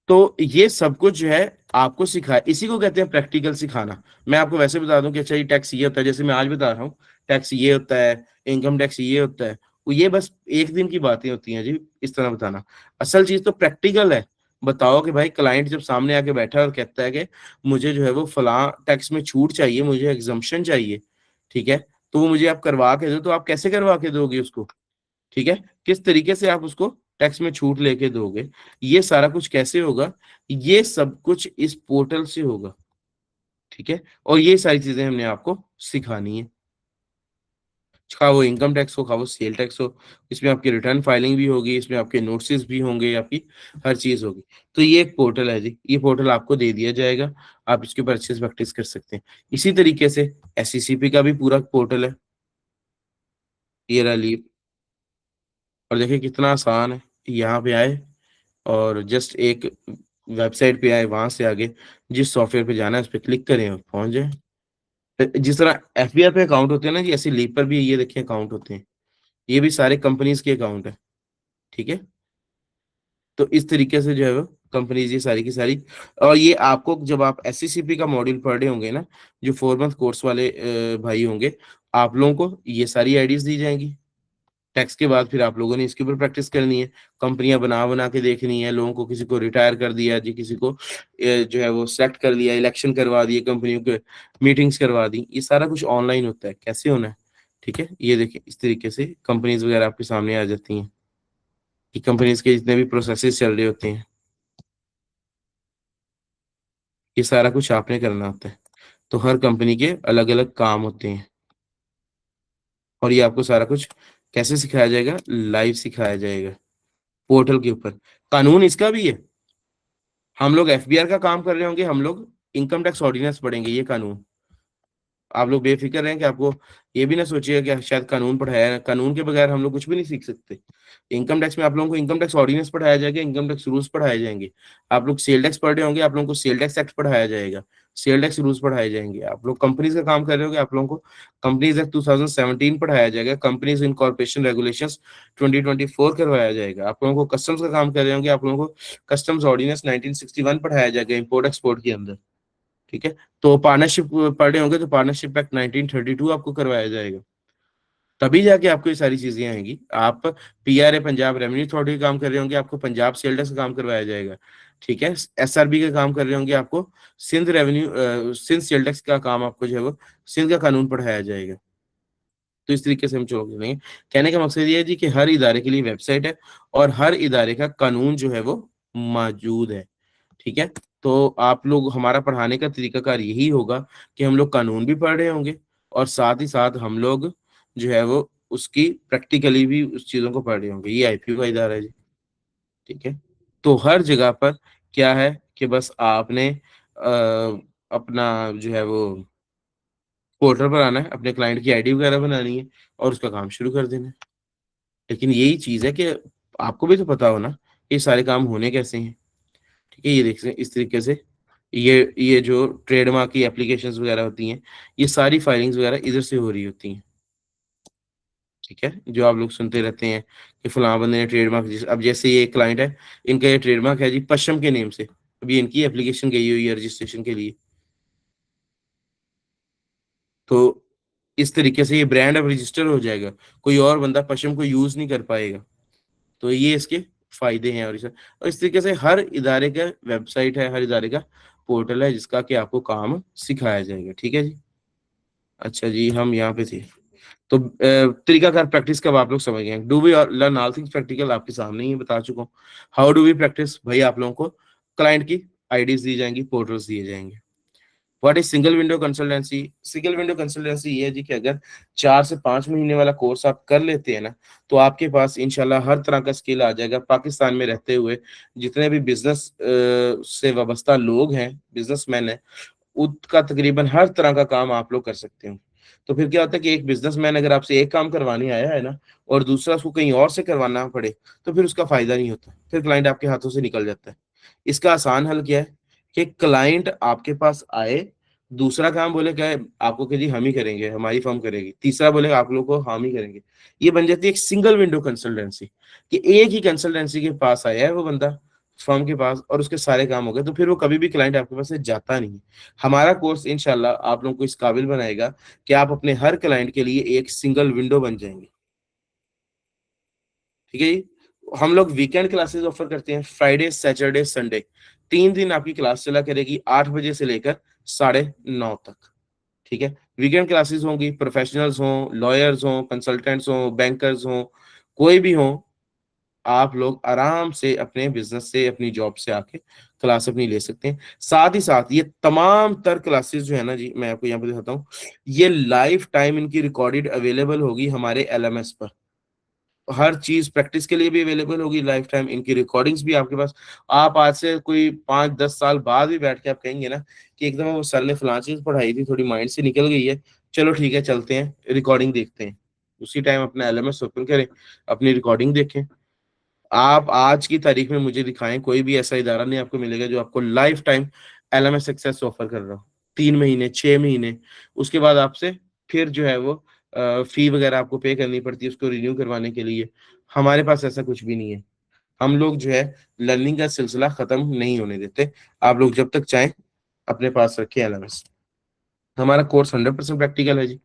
तो ये सब कुछ जो है आपको सिखाया, इसी को कहते हैं प्रैक्टिकल सिखाना। मैं आपको वैसे बता दूं कि अच्छा ये टैक्स ये होता है, जैसे मैं आज बता रहा हूँ टैक्स ये होता है, इनकम टैक्स ये होता है, वो ये बस एक दिन की बातें होती हैं जी, इस तरह बताना। असल चीज तो प्रैक्टिकल है। बताओ कि भाई क्लाइंट जब सामने आके बैठा है और कहता है कि मुझे जो है वो फलां टैक्स में छूट चाहिए, मुझे एग्जम्पशन चाहिए। ठीक है, तो वो मुझे आप करवा के दो, तो आप कैसे करवा के दोगे उसको। ठीक है, किस तरीके से आप उसको टैक्स में छूट लेके दोगे, ये सारा कुछ कैसे होगा, ये सब कुछ इस पोर्टल से होगा। ठीक है, और ये सारी चीजें हमने आपको सिखानी है, खा वो इनकम टैक्स हो, खा वो सेल टैक्स हो। इसमें आपकी रिटर्न फाइलिंग भी होगी, इसमें आपके नोटिस भी होंगे, आपकी हर चीज होगी। तो ये एक पोर्टल है जी, ये पोर्टल आपको दे दिया जाएगा, आप इसके ऊपर अच्छे से प्रैक्टिस कर सकते हैं। इसी तरीके से एससीसीपी का भी पूरा पोर्टल है, ये रहा लीव। और देखिए कितना आसान है, यहाँ पे आए और जस्ट एक वेबसाइट पे आए, वहां से आगे जिस सॉफ्टवेयर पे जाना है उस पर क्लिक करें और पहुंच जाए। जिस तरह एफबीआर पे अकाउंट होते हैं ना जी, ऐसे लीप पर भी ये देखिए अकाउंट होते हैं, ये भी सारे कंपनीज के अकाउंट है। ठीक है, तो इस तरीके से जो है वो कंपनीज ये सारी की सारी। और ये आपको जब आप एससीसीपी का मॉड्यूल पढ़ रहे होंगे ना, जो 4 मंथ कोर्स वाले भाई होंगे, आप लोगों को ये सारी आईडीज दी जाएंगी, टैक्स के बाद फिर आप लोगों ने इसके ऊपर प्रैक्टिस करनी है, कंपनियां बना बना के देखनी है, लोगों को किसी को रिटायर कर दिया जी, किसी को जो है वो सेलेक्ट कर लिया, इलेक्शन करवा दिए, कंपनियों के मीटिंग्स करवा दी, ये सारा कुछ ऑनलाइन होता है। कैसे होना है, ठीक है, ये देखिए इस तरीके से कंपनीज वगैरह आपके सामने आ जाती हैं कि कंपनीज के जितने भी प्रोसेसेस चल रहे होते हैं, ये सारा कुछ आपने करना होता है। तो हर कंपनी के अलग अलग काम होते हैं, और ये आपको सारा कुछ कैसे सिखाया जाएगा, लाइव सिखाया जाएगा पोर्टल के ऊपर। कानून इसका भी है, हम लोग एफबीआर का काम कर रहे होंगे, हम लोग इनकम टैक्स ऑर्डिनेंस पढ़ेंगे, ये कानून। आप लोग बेफिक्र रहें कि आपको ये भी ना सोचिएगा कि शायद कानून पढ़ाया है, कानून के बगैर हम लोग कुछ भी नहीं सीख सकते। इनकम टैक्स में आप लोगों को इनकम टैक्स ऑर्डिनेंस पढ़ाया जाएगा, इनकम टैक्स रूल्स पढ़ाए जाएंगे। आप लोग सेल टैक्स पढ़ रहे होंगे, आप लोगों को सेल टैक्स एक्ट पढ़ाया जाएगा, सेल टैक्स रूल्स पढ़ाए जाएंगे। आप लोग कंपनीज का काम कर रहे होंगे, आप लोगों को कंपनीज एक्ट 2017 पढ़ाया जाएगा, कंपनीज इनकॉर्पोरेशन रेगुलेशंस 2024 करवाया जाएगा। आप लोगों को कस्टम्स का काम कर रहे होंगे, आप लोगों को कस्टम्स ऑर्डिनेंस 1961 पढ़ाया जाएगा इम्पोर्ट एक्सपोर्ट के अंदर, ठीक है। तो पार्टनरशिप पढ़ रहे होंगे तो पार्टनरशिप एक्ट 1932 आपको करवाया जाएगा, तभी जाके आपको ये सारी चीजें आएंगी। आप पीआरए पंजाब रेवेन्यू अथॉरिटी का काम कर रहे होंगे, आपको पंजाब सेल टैक्स का काम करवाया जाएगा, ठीक है। एसआरबी का काम कर रहे होंगे, आपको सिंध सेल टैक्स का काम आपको जो है वो सिंध का कानून पढ़ाया जाएगा। तो इस तरीके से हम चलेंगे। कहने का मकसद ये है जी कि हर इदारे के लिए वेबसाइट है, और हर इदारे का कानून जो है वो मौजूद है, ठीक है। तो आप लोग, हमारा पढ़ाने का तरीकाकार यही होगा कि हम लोग कानून भी पढ़ रहे होंगे, और साथ ही साथ हम लोग जो है वो उसकी प्रैक्टिकली भी उस चीजों को पढ़ रहे होंगे। ये आईपीओ का इदारा है जी, ठीक है। तो हर जगह पर क्या है कि बस आपने अपना जो है वो पोर्टल पर आना है, अपने क्लाइंट की आईडी वगैरह बनानी है, और उसका काम शुरू कर देना है। लेकिन यही चीज है कि आपको भी तो पता हो ना ये सारे काम होने कैसे हैं, ठीक है। ये देख सकते हैं इस तरीके से, ये जो ट्रेडमार्क की एप्लीकेशंस वगैरह होती हैं, ये सारी फाइलिंग्स वगैरह इधर से हो रही होती हैं, ठीक है। जो आप लोग सुनते रहते हैं कि फलां बंदे ने ट्रेडमार्क, अब जैसे ये क्लाइंट है, इनका ये ट्रेडमार्क है जी पश्चिम के नेम से, अभी इनकी एप्लीकेशन गई हुई है रजिस्ट्रेशन के लिए। तो इस तरीके से ये ब्रांड अब रजिस्टर हो जाएगा, कोई और बंदा पश्चिम को यूज नहीं कर पाएगा। तो ये इसके फायदे हैं। और इस तरीके से हर इदारे का वेबसाइट है, हर इदारे का पोर्टल है जिसका कि आपको काम सिखाया जाएगा, ठीक है जी। अच्छा जी, हम यहाँ पे थे। तो तरीकाकार प्रैक्टिस कब आप लोग समझ गए, do we learn all things practical आपके सामने ही बता चुका हूँ। हाउ डू वी प्रैक्टिस, भाई आप लोगों को क्लाइंट की आईडीज दी जाएंगी, पोर्टल्स दिए जाएंगे। What is single window consultancy, single window consultancy ये है जी कि अगर 4 से 5 महीने वाला कोर्स आप कर लेते हैं ना, तो आपके पास इंशाल्लाह हर तरह का स्किल आ जाएगा। पाकिस्तान में रहते हुए जितने भी बिजनेस से वाबस्ता लोग हैं, बिजनेसमैन हैं, उसका तकरीबन हर तरह का काम आप लोग कर सकते हो। तो फिर क्या होता है कि एक बिजनेसमैन अगर आपसे एक काम करवाने आया है ना, और दूसरा उसको कहीं और से करवाना पड़े, तो फिर उसका फायदा नहीं होता, फिर क्लाइंट आपके हाथों से निकल जाता है। इसका आसान हल क्या है कि क्लाइंट आपके पास आए, दूसरा काम बोले क्या है आपको कि जी हम ही करेंगे, हमारी फर्म करेगी, तीसरा बोले आप लोग को हम ही करेंगे। ये बन जाती है एक सिंगल विंडो कंसल्टेंसी, कि एक ही कंसल्टेंसी के पास आया है वो बंदा फर्म के पास, और उसके सारे काम हो गए, तो फिर वो कभी भी क्लाइंट आपके पास से जाता नहीं है। हमारा कोर्स इंशाल्लाह आप लोगों को इस काबिल बनाएगा कि आप अपने हर क्लाइंट के लिए एक सिंगल विंडो बन जाएंगे, ठीक है जी। हम लोग वीकेंड क्लासेस ऑफर करते हैं, फ्राइडे सैटरडे संडे, 3 दिन आपकी क्लास चला करेगी, 8 बजे से लेकर 9:30 तक, ठीक है। वीकेंड क्लासेस होंगी, प्रोफेशनल्स हों, लॉयर्स हों, कंसल्टेंट्स हों, बैंकर्स हों, कोई भी हों, आप लोग आराम से अपने बिजनेस से, अपनी जॉब से आके क्लास अपनी ले सकते हैं। साथ ही साथ ये तमाम तर क्लासेस जो है ना जी, मैं आपको यहाँ पे दिखाता हूँ, ये लाइफ टाइम इनकी रिकॉर्डेड अवेलेबल होगी हमारे एलएमएस पर। हर चीज प्रैक्टिस के लिए भी अवेलेबल होगी लाइफ टाइम, इनकी रिकॉर्डिंग्स भी आपके पास। आप आज से कोई 5-10 साल बाद भी बैठ के आप कहेंगे ना कि एकदम वो सर ने फलां चीज पढ़ाई थी, थोड़ी माइंड से निकल गई है, चलो ठीक है चलते हैं रिकॉर्डिंग देखते हैं, उसी टाइम अपना एलएमएस ओपन करें, अपनी रिकॉर्डिंग देखें। आप आज की तारीख में मुझे दिखाएं, कोई भी ऐसा इदारा नहीं आपको मिलेगा जो आपको lifetime LMS access offer कर रहा हो, 3 महीने 6 महीने, उसके बाद आपसे फिर जो है वो फी वगैरह आपको पे करनी पड़ती है उसको रिन्यू करवाने के लिए। हमारे पास ऐसा कुछ भी नहीं है। हम लोग जो है लर्निंग का सिलसिला खत्म नहीं होने देते, आप लोग जब तक चाहें अपने पास रखें एलएमएस। हमारा कोर्स 100% प्रैक्टिकल है जी,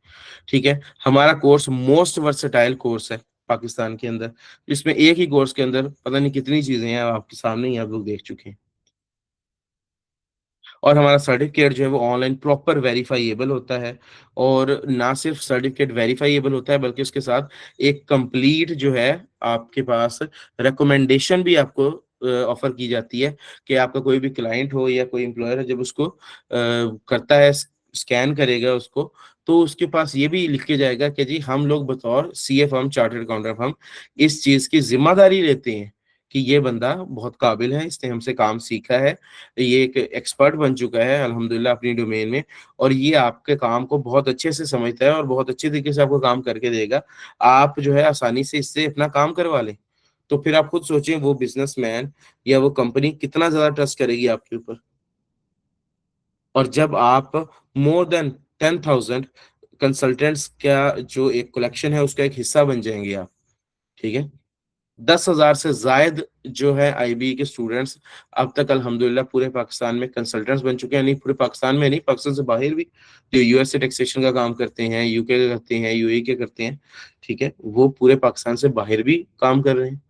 ठीक है। हमारा कोर्स मोस्ट वर्सेटाइल कोर्स है, पाकिस्तान के अंदर, जिसमें एक ही कोर्स के अंदर पता नहीं कितनी चीजें हैं, आपके सामने ही आप लोग देख चुके हैं। और हमारा सर्टिफिकेट जो है वो ऑनलाइन प्रॉपर वेरीफाइएबल होता है, और ना सिर्फ सर्टिफिकेट वेरीफाइएबल होता है बल्कि उसके साथ एक कंप्लीट जो है आपके पास रिकमेंडेशन भी आपको ऑफर की जाती है, कि आपका कोई भी क्लाइंट हो या कोई एम्प्लॉयर है, जब उसको करता है, स्कैन करेगा उसको, तो उसके पास ये भी लिख के जाएगा कि जी हम लोग बतौर CA firm, chartered accountant firm, इस चीज की जिम्मेदारी लेते हैं कि ये बंदा बहुत काबिल है, इसने हमसे काम सीखा है, ये एक एक्सपर्ट बन चुका है अल्हम्दुलिल्लाह अपनी डोमेन में, और ये आपके काम को बहुत अच्छे से समझता है और बहुत अच्छे तरीके से आपको काम करके देगा। आप जो है आसानी से इससे अपना काम करवा लें। तो फिर आप खुद सोचें, वो बिजनेसमैन या वो कंपनी कितना ज़्यादा ट्रस्ट करेगी आपके ऊपर। और जब आप मोर देन 10,000 कंसल्टेंट्स का जो एक कलेक्शन है, उसका एक हिस्सा बन जाएँगे आप, ठीक है? 10,000 से ज़ायद जो है आईबी के स्टूडेंट्स अब तक अल्हम्दुलिल्लाह पूरे पाकिस्तान में कंसल्टेंट्स बन चुके हैं। नहीं, पूरे पाकिस्तान में नहीं, पाकिस्तान से बाहर भी जो यूएस से टैक्सेशन का काम करते हैं, यूके का करते हैं, यूएई के करते हैं, ठीक है? वो पूरे पाकिस्तान से बाहर भी काम कर रहे हैं।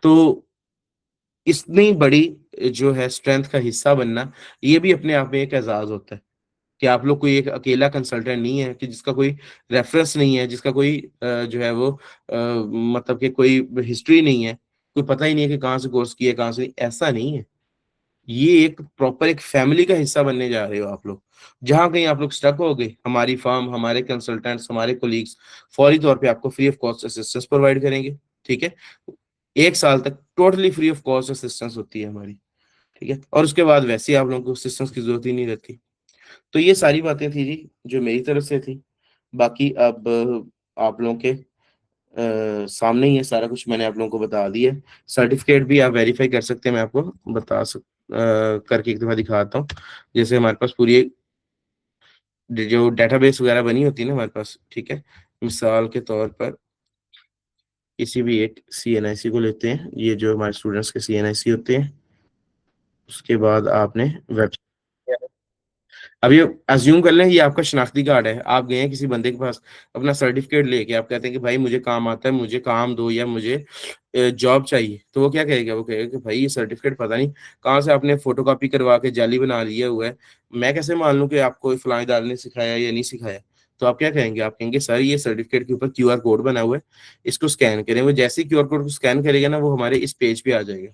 तो इतनी बड़ी जो है स्ट्रेंथ का हिस्सा बनना, ये भी अपने आप में एक एज़ाज़ होता है। कि आप लोग कोई एक अकेला कंसल्टेंट नहीं है, कि जिसका कोई रेफरेंस नहीं है, जिसका कोई जो है वो मतलब कि कोई हिस्ट्री नहीं है, कोई पता ही नहीं है कि कहाँ से कोर्स किया, कहाँ से नहीं, ऐसा नहीं है। ये एक प्रॉपर एक फैमिली का हिस्सा बनने जा रहे हो आप लोग। जहाँ कहीं आप लोग स्टक हो गए, हमारी फर्म, हमारे कंसल्टेंट्स, हमारे कोलीग्स फौरी तौर पे आपको free of cost assistance provide करेंगे, ठीक है? 1 साल तक totally free of cost assistance होती है हमारी, ठीक है? और उसके बाद वैसे ही आप लोगों को असिस्टेंस की ज़रूरत ही नहीं रहती। तो ये सारी बातें थी जी, जो मेरी तरफ से थी। बाकी अब आप लोगों के सामने ही है, सारा कुछ मैंने आप लोगों को बता दिया है। सर्टिफ़िकेट भी आप वेरीफ़ाई कर सकते हैं, मैं आपको करके एक दफ़ा दिखाता हूँ। जैसे हमारे पास पूरी एक जो डेटाबेस वगैरह बनी होती है ना हमारे पास, ठीक है? मिसाल के तौर पर किसी भी एक सीएनआईसी को लेते हैं, ये जो हमारे स्टूडेंट्स के सीएनआईसी होते हैं, उसके बाद आपने वेब अब ये अज़्यूम कर लें ये आपका शनाख्ती कार्ड है। आप गए हैं किसी बंदे के पास अपना सर्टिफ़िकेट लेके, आप कहते हैं कि भाई मुझे काम आता है, मुझे काम दो या मुझे जॉब चाहिए। तो वो क्या कहेगा? वो कहेगा कि भाई ये सर्टिफ़िकेट पता नहीं कहाँ से आपने फ़ोटोकॉपी करवा के जाली बना लिया हुआ है। मैं कैसे मान लूँ कि आपको फलाँ इदारे ने सिखाया या नहीं सिखाया? तो आप क्या कहेंगे? आप कहेंगे सर ये सर्टिफ़िकेट के ऊपर क्यूआर कोड बना हुआ है, इसको स्कैन करें। वो जैसे ही क्यूआर कोड को स्कैन करेगा ना, वो हमारे इस पेज पे आ जाएगा।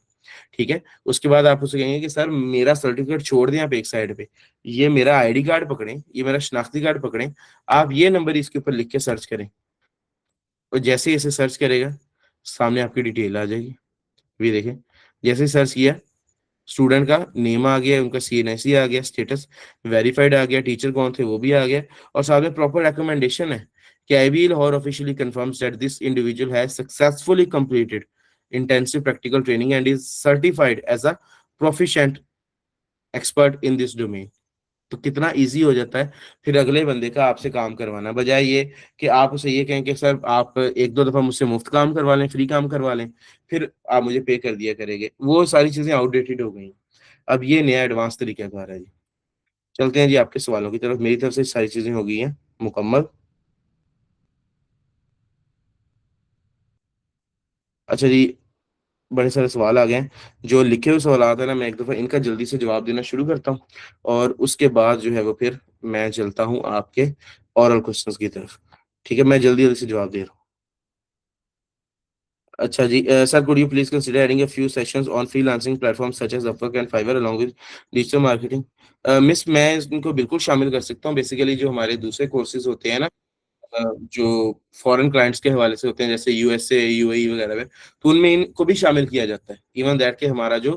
ठीक है? उसके बाद आप उससे कहेंगे कि सर मेरा सर्टिफ़िकेट छोड़ दें आप एक साइड पे, ये मेरा आईडी कार्ड पकड़ें, ये मेरा शनाख्ती कार्ड पकड़ें, आप ये नंबर इसके ऊपर लिख के सर्च करें। और जैसे ही इसे सर्च करेगा, सामने आपकी डिटेल आ जाएगी। ये देखें, जैसे ही सर्च किया, स्टूडेंट का नेम आ गया, उनका सीएनआईसी आ गया, स्टेटस वेरिफाइड आ गया, टीचर कौन थे वो भी आ गया, और साथ में प्रॉपर रिकमेंडेशन है कि IB Lahore officially confirms that this individual has successfully completed intensive practical training and is certified as a proficient expert in this domain। तो कितना इजी हो जाता है फिर अगले बंदे का आपसे काम करवाना, बजाय ये कि आप उसे ये कहें कि सर आप एक दो दफा मुझसे मुफ्त काम करवा लें, फ्री काम करवा लें, फिर आप मुझे पे कर दिया करेंगे। वो सारी चीजें आउटडेटेड हो गई। अब ये नया एडवांस तरीकाकार है जी। चलते हैं जी आपके सवालों की तरफ। मेरी तरफ से सारी चीजें हो गई हैं मुकम्मल। अच्छा जी, बड़े सारे सवाल आ गए हैं। जो लिखे हुए सवालात हैं ना, मैं एक दफ़ा इनका जल्दी से जवाब देना शुरू करता हूँ, और उसके बाद जो है वो फिर मैं चलता हूँ आपके ओरल क्वेश्चंस की तरफ। ठीक है? मैं जल्दी-जल्दी से जवाब दे रहा हूँ। अच्छा जी, sir could you please consider adding a few sessions on freelancing platforms such as Upwork and Fiverr along with digital marketing? Miss मैं इनको बिल्कुल शामिल कर सकता हूँ। बेसिकली जो हमारे दूसरे कोर्सेज़ होते हैं ना, जो फॉरेन क्लाइंट्स के हवाले से होते हैं, जैसे यूएसए, यूएई वगैरह में, तो उनमें इनको भी शामिल किया जाता है। इवन दैट कि हमारा जो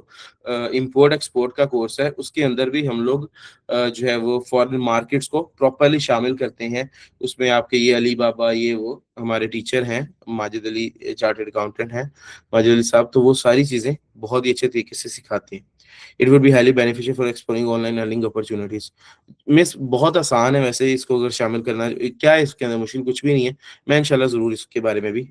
इम्पोर्ट एक्सपोर्ट का कोर्स है, उसके अंदर भी हम लोग जो है वो फॉरेन मार्केट्स को प्रॉपर्ली शामिल करते हैं। उसमें आपके ये अली बाबा, ये वो हमारे टीचर हैं, माजिद अली चार्टर्ड अकाउंटेंट हैं, माजिद अली साहब, तो वो सारी चीज़ें बहुत ही अच्छे तरीके से सिखाते हैं। It would be highly beneficial for exploring online earning opportunities. Miss बहुत आसान है वैसे इसको अगर शामिल करना, क्या है इसके अंदर मुश्किल कुछ भी नहीं है। मैं इंशाल्लाह ज़रूर इसके बारे में भी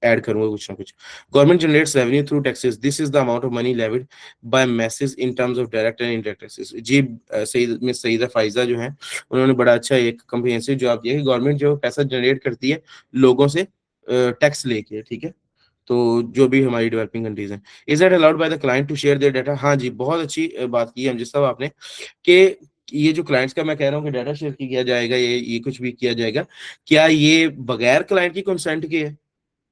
ऐड करूँगा कुछ ना कुछ। Government generates revenue through taxes, this is the amount of money levied by message in terms of direct and indirect taxes. जी, सईद मिस सईदा फाइज़ा जो हैं, उन्होंने बड़ा अच्छा एक कम्प्रिहेंसिव जवाब दिया कि गवर्नमेंट जो पैसा जनरेट करती है लोगों से टैक्स लेके, ठीक है। तो जो भी हमारी डेवलपिंग कंट्रीज हैं, is that allowed by the client to share their data? हाँ जी, बहुत अच्छी बात की है हमजी साहब आपने, कि ये जो क्लाइंट्स का मैं कह रहा हूँ कि डाटा शेयर किया जाएगा, ये कुछ भी किया जाएगा, क्या ये बगैर क्लाइंट की कंसेंट के है?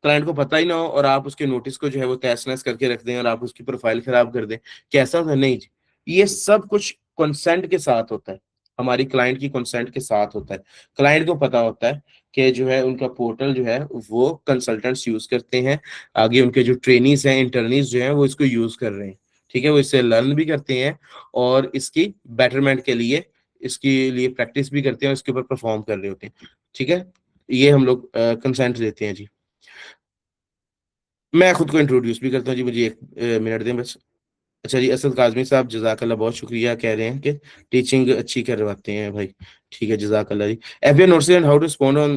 क्लाइंट को पता ही ना हो और आप उसके नोटिस को जो है वो तहस-नहस करके रख दें और आप उसकी प्रोफाइल खराब कर दें, कैसा था? नहीं जी, ये सब कुछ कंसेंट के साथ होता है, हमारी क्लाइंट की कंसेंट के साथ होता है। क्लाइंट को पता होता है कि जो है उनका पोर्टल जो है वो कंसल्टेंट्स यूज़ करते हैं, आगे उनके जो ट्रेनीज़ हैं, इंटर्नीज़ जो हैं वो इसको यूज़ कर रहे हैं, ठीक है? वो इससे लर्न भी करते हैं और इसकी बेटरमेंट के लिए, इसके लिए प्रैक्टिस भी करते हैं और इसके ऊपर परफॉर्म कर रहे होते हैं, ठीक है? ये हम लोग कंसेंट देते हैं जी। मैं खुद को इंट्रोड्यूस भी करता हूँ जी, मुझे 1 मिनट दें बस। अच्छा जी, असद काज़मी साहब जज़ाकल्लाह, बहुत शुक्रिया, कह रहे हैं कि टीचिंग अच्छी करवाते हैं भाई। ठीक है, जज़ाकल्लाह जी। FBI notes and how to respond on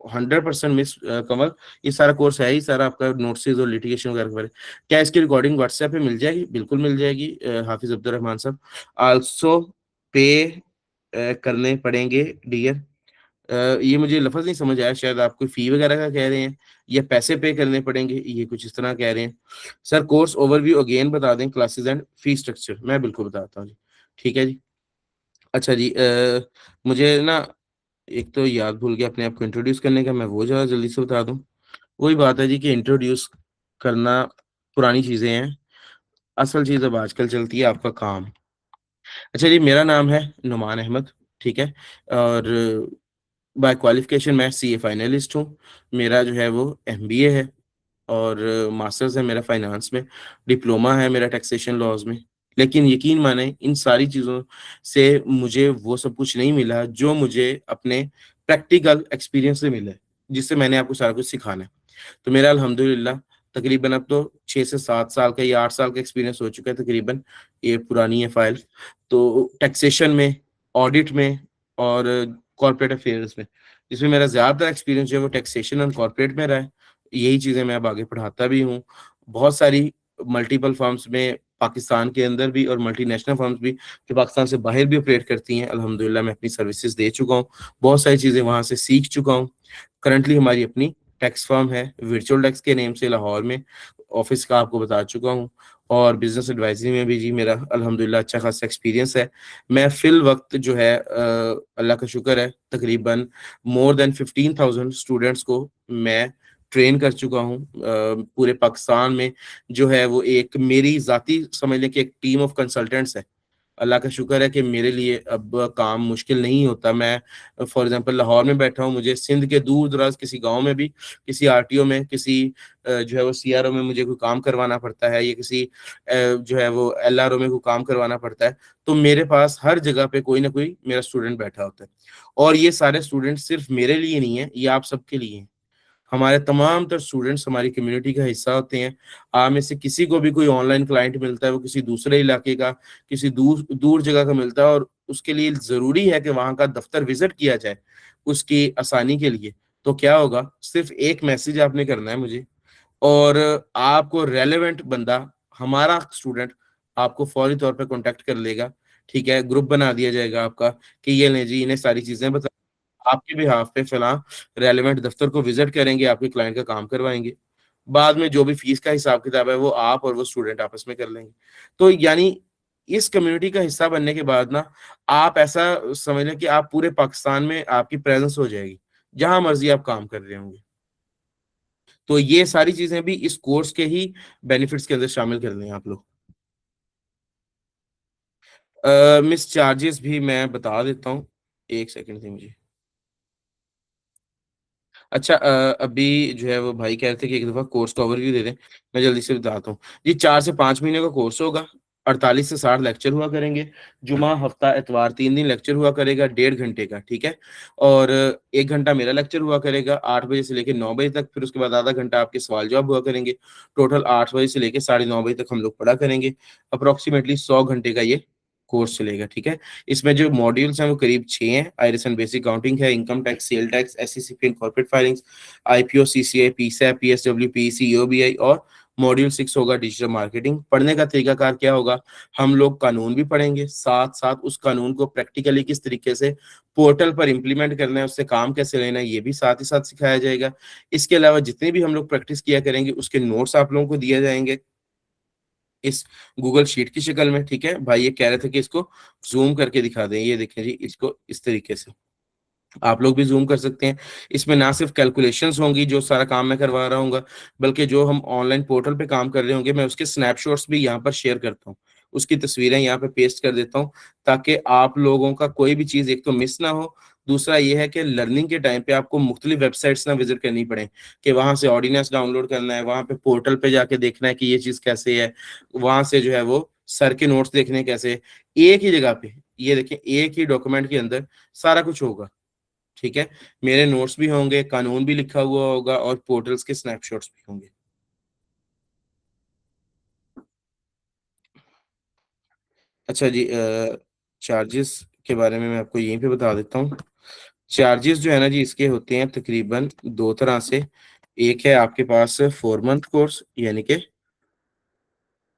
100% miss Kamal, ये सारा कोर्स है ही सारा आपका नोट्सेस और लिटिगेशन वगैरह पर। क्या इसकी रिकॉर्डिंग व्हाट्सएप पे मिल जाएगी? बिल्कुल मिल जाएगी हाफिज़ अब्दुर्रहमान साहब। आल्सो पे करने पड़ेंगे डियर। ये मुझे लफ़्ज़ नहीं समझ आया, शायद आप कोई फ़ी वगैरह का कह रहे हैं या पैसे पे करने पड़ेंगे, ये कुछ इस तरह कह रहे हैं। सर कोर्स ओवरव्यू अगेन बता दें, क्लासेस एंड फ़ी स्ट्रक्चर। मैं बिल्कुल बताता हूँ जी। ठीक है जी। अच्छा जी, मुझे ना एक तो याद भूल गया अपने आप को इंट्रोड्यूस करने का, मैं वो ज़रा जल्दी से बता दूँ। वही बात है जी कि इंट्रोड्यूस करना पुरानी चीज़ें हैं, असल चीज़ अब आजकल चलती है आपका काम। अच्छा जी, मेरा नाम है नुमान अहमद, ठीक है? और बाय क्वालिफ़िकेशन मैं सीए फाइनलिस्ट हूँ। मेरा जो है वो एमबीए है और मास्टर्स है मेरा फाइनेंस में, डिप्लोमा है मेरा टैक्सेशन लॉज़ में। लेकिन यकीन मानें इन सारी चीज़ों से मुझे वो सब कुछ नहीं मिला जो मुझे अपने प्रैक्टिकल एक्सपीरियंस से मिला है, जिससे मैंने आपको सारा कुछ सिखाना है। तो मेरा अल्हम्दुलिल्लाह तकरीबन अब तो 6 से 7 साल का या 8 साल का एक्सपीरियंस हो चुका है तकरीबन, ये पुरानी है फ़ाइल। तो टैक्सेशन में, ऑडिट में और कॉर्पोरेट अफ़ेयर्स में, जिसमें मेरा ज़्यादातर एक्सपीरियंस जो है वो टैक्सेशन और कॉर्पोरेट में रहा है। यही चीज़ें मैं अब आगे पढ़ाता भी हूँ। बहुत सारी मल्टीपल फ़र्म्स में पाकिस्तान के अंदर भी और मल्टीनेशनल फ़र्म्स भी जो पाकिस्तान से बाहर भी ऑपरेट करती हैं, अल्हम्दुलिल्लाह मैं अपनी सर्विसेज़ दे चुका हूँ। बहुत सारी चीज़ें वहाँ से सीख चुका हूँ। करंटली हमारी अपनी टैक्स फ़र्म है, वर्चुअल टैक्स के नेम से लाहौर में, ऑफ़िस का आपको बता चुका हूँ और बिज़नेस एडवाइज़री में भी जी मेरा अल्हम्दुलिल्लाह अच्छा खासा एक्सपीरियंस है। मैं फ़िल वक़्त जो है अल्लाह का शुक्र है तकरीबन मोर देन 15,000 स्टूडेंट्स को मैं ट्रेन कर चुका हूँ। पूरे पाकिस्तान में जो है वो एक मेरी ज़ाती समझ लें कि एक टीम ऑफ कंसल्टेंट्स है। अल्लाह का शुक्र है कि मेरे लिए अब काम मुश्किल नहीं होता। मैं फॉर एग्ज़ाम्पल लाहौर में बैठा हूँ, मुझे सिंध के दूर-दराज़ किसी गाँव में भी, किसी आरटीओ में, किसी जो है वो सीआरओ में मुझे कोई काम करवाना पड़ता है या किसी जो है वो एलआरओ में कोई काम करवाना पड़ता है, तो मेरे पास हर जगह पे कोई ना कोई मेरा स्टूडेंट बैठा होता है। और ये सारे स्टूडेंट सिर्फ़ मेरे लिए नहीं है, ये आप सबके लिए हैं। हमारे तमाम तर स्टूडेंट्स हमारी कम्युनिटी का हिस्सा होते हैं। आप में से किसी को भी कोई ऑनलाइन क्लाइंट मिलता है, वो किसी दूसरे इलाके का, किसी दूर दूर जगह का मिलता है और उसके लिए ज़रूरी है कि वहाँ का दफ़्तर विज़िट किया जाए, उसकी आसानी के लिए। तो क्या होगा, सिर्फ़ एक मैसेज आपने करना है मुझे और आपको रेलेवेंट बंदा, हमारा स्टूडेंट आपको फ़ौरी तौर पे कॉन्टैक्ट कर लेगा, ठीक है? ग्रुप बना दिया जाएगा आपका कि ये लें जी, इन्हें सारी चीज़ें बता, आपके बिहाफ़ पे फलाँ रेलेवेंट दफ्तर को विज़िट करेंगे, आपके क्लाइंट का काम करवाएँगे। बाद में जो भी फ़ीस का हिसाब-किताब है, वो आप और वो स्टूडेंट आपस में कर लेंगे। तो यानी इस कम्युनिटी का हिस्सा बनने के बाद ना, आप ऐसा समझ लें कि आप पूरे पाकिस्तान में आपकी प्रेज़ेंस हो जाएगी, जहाँ मर्ज़ी आप काम कर रहे होंगे। तो ये सारी चीज़ें भी इस कोर्स के ही बेनिफिट्स के अंदर शामिल कर लें आप लोग। मिस चार्जेस भी मैं बता देता हूँ। 1 सेकंड दें मुझे। अच्छा, अभी जो है वो भाई कह रहे थे कि एक दफ़ा कोर्स का ओवरव्यू दे दें, मैं जल्दी से बताता हूँ। ये 4 से 5 महीने का कोर्स होगा, 48 से 60 लेक्चर हुआ करेंगे, जुमा, हफ्ता, इतवार 3 दिन लेक्चर हुआ करेगा, 1.5 घंटे का, ठीक है? और 1 घंटा मेरा लेक्चर हुआ करेगा 8 बजे से लेके 9 बजे तक, फिर उसके बाद आधा घंटा आपके सवाल-जवाब हुआ करेंगे। टोटल 8 बजे से लेके साढ़े 9 बजे तक हम लोग पढ़ा करेंगे। अप्रॉक्सिमेटली 100 घंटे का ये कोर्स चलेगा, ठीक है? इसमें जो मॉड्यूल्स हैं वो करीब 6 हैं। आईरिस एंड बेसिक अकाउंटिंग है, income tax, sale tax, SCCP and corporate filings, IPO, CCA, पीसैप, पीएसडब्ल्यू, पीसी, ईओबीआई और मॉड्यूल 6 होगा डिजिटल मार्केटिंग। पढ़ने का तरीकाकार क्या होगा, हम लोग कानून भी पढ़ेंगे, साथ साथ उस कानून को प्रैक्टिकली किस तरीके से पोर्टल पर इम्प्लीमेंट करना है, उससे काम कैसे लेना है, ये भी साथ ही साथ सिखाया जाएगा। इसके अलावा जितनी भी हम लोग प्रैक्टिस किया करेंगे उसके नोट्स आप लोगों को दिए जाएंगे इस गूगल शीट की शक्ल में। ठीक है भाई, ये कह रहे थे कि इसको जूम करके दिखा दें, ये देखें जी, इसको इस तरीके से आप लोग भी जूम कर सकते हैं। इसमें ना सिर्फ कैलकुलेशंस होंगी जो सारा काम मैं करवा रहा हूँ, बल्कि जो हम ऑनलाइन पोर्टल पे काम कर रहे होंगे मैं उसके स्नैपशॉट्स भी यहाँ पर शेयर करता हूँ, उसकी तस्वीरें यहाँ पे पेस्ट कर देता हूँ, ताकि आप लोगों का कोई भी चीज़ एक तो मिस ना हो। दूसरा ये है कि लर्निंग के टाइम पे आपको मुख्तलिफ वेबसाइट्स ना विजिट करनी पड़े कि वहां से ऑर्डिनेंस डाउनलोड करना है, वहां पे पोर्टल पे जाके देखना है कि ये चीज़ कैसे है, वहां से जो है वो सर के नोट्स देखने हैं कैसे। एक ही जगह पे ये देखें, एक ही डॉक्यूमेंट के अंदर सारा कुछ होगा। ठीक है, मेरे नोट्स भी होंगे, कानून भी लिखा हुआ होगा और पोर्टल्स के स्नैपशॉट्स भी होंगे। अच्छा जी, चार्जेस के बारे में मैं आपको यहीं पे बता देता हूँ। चार्जेस जो है ना जी, इसके होते हैं तकरीबन दो तरह से। एक है आपके पास 4 मंथ कोर्स, यानी कि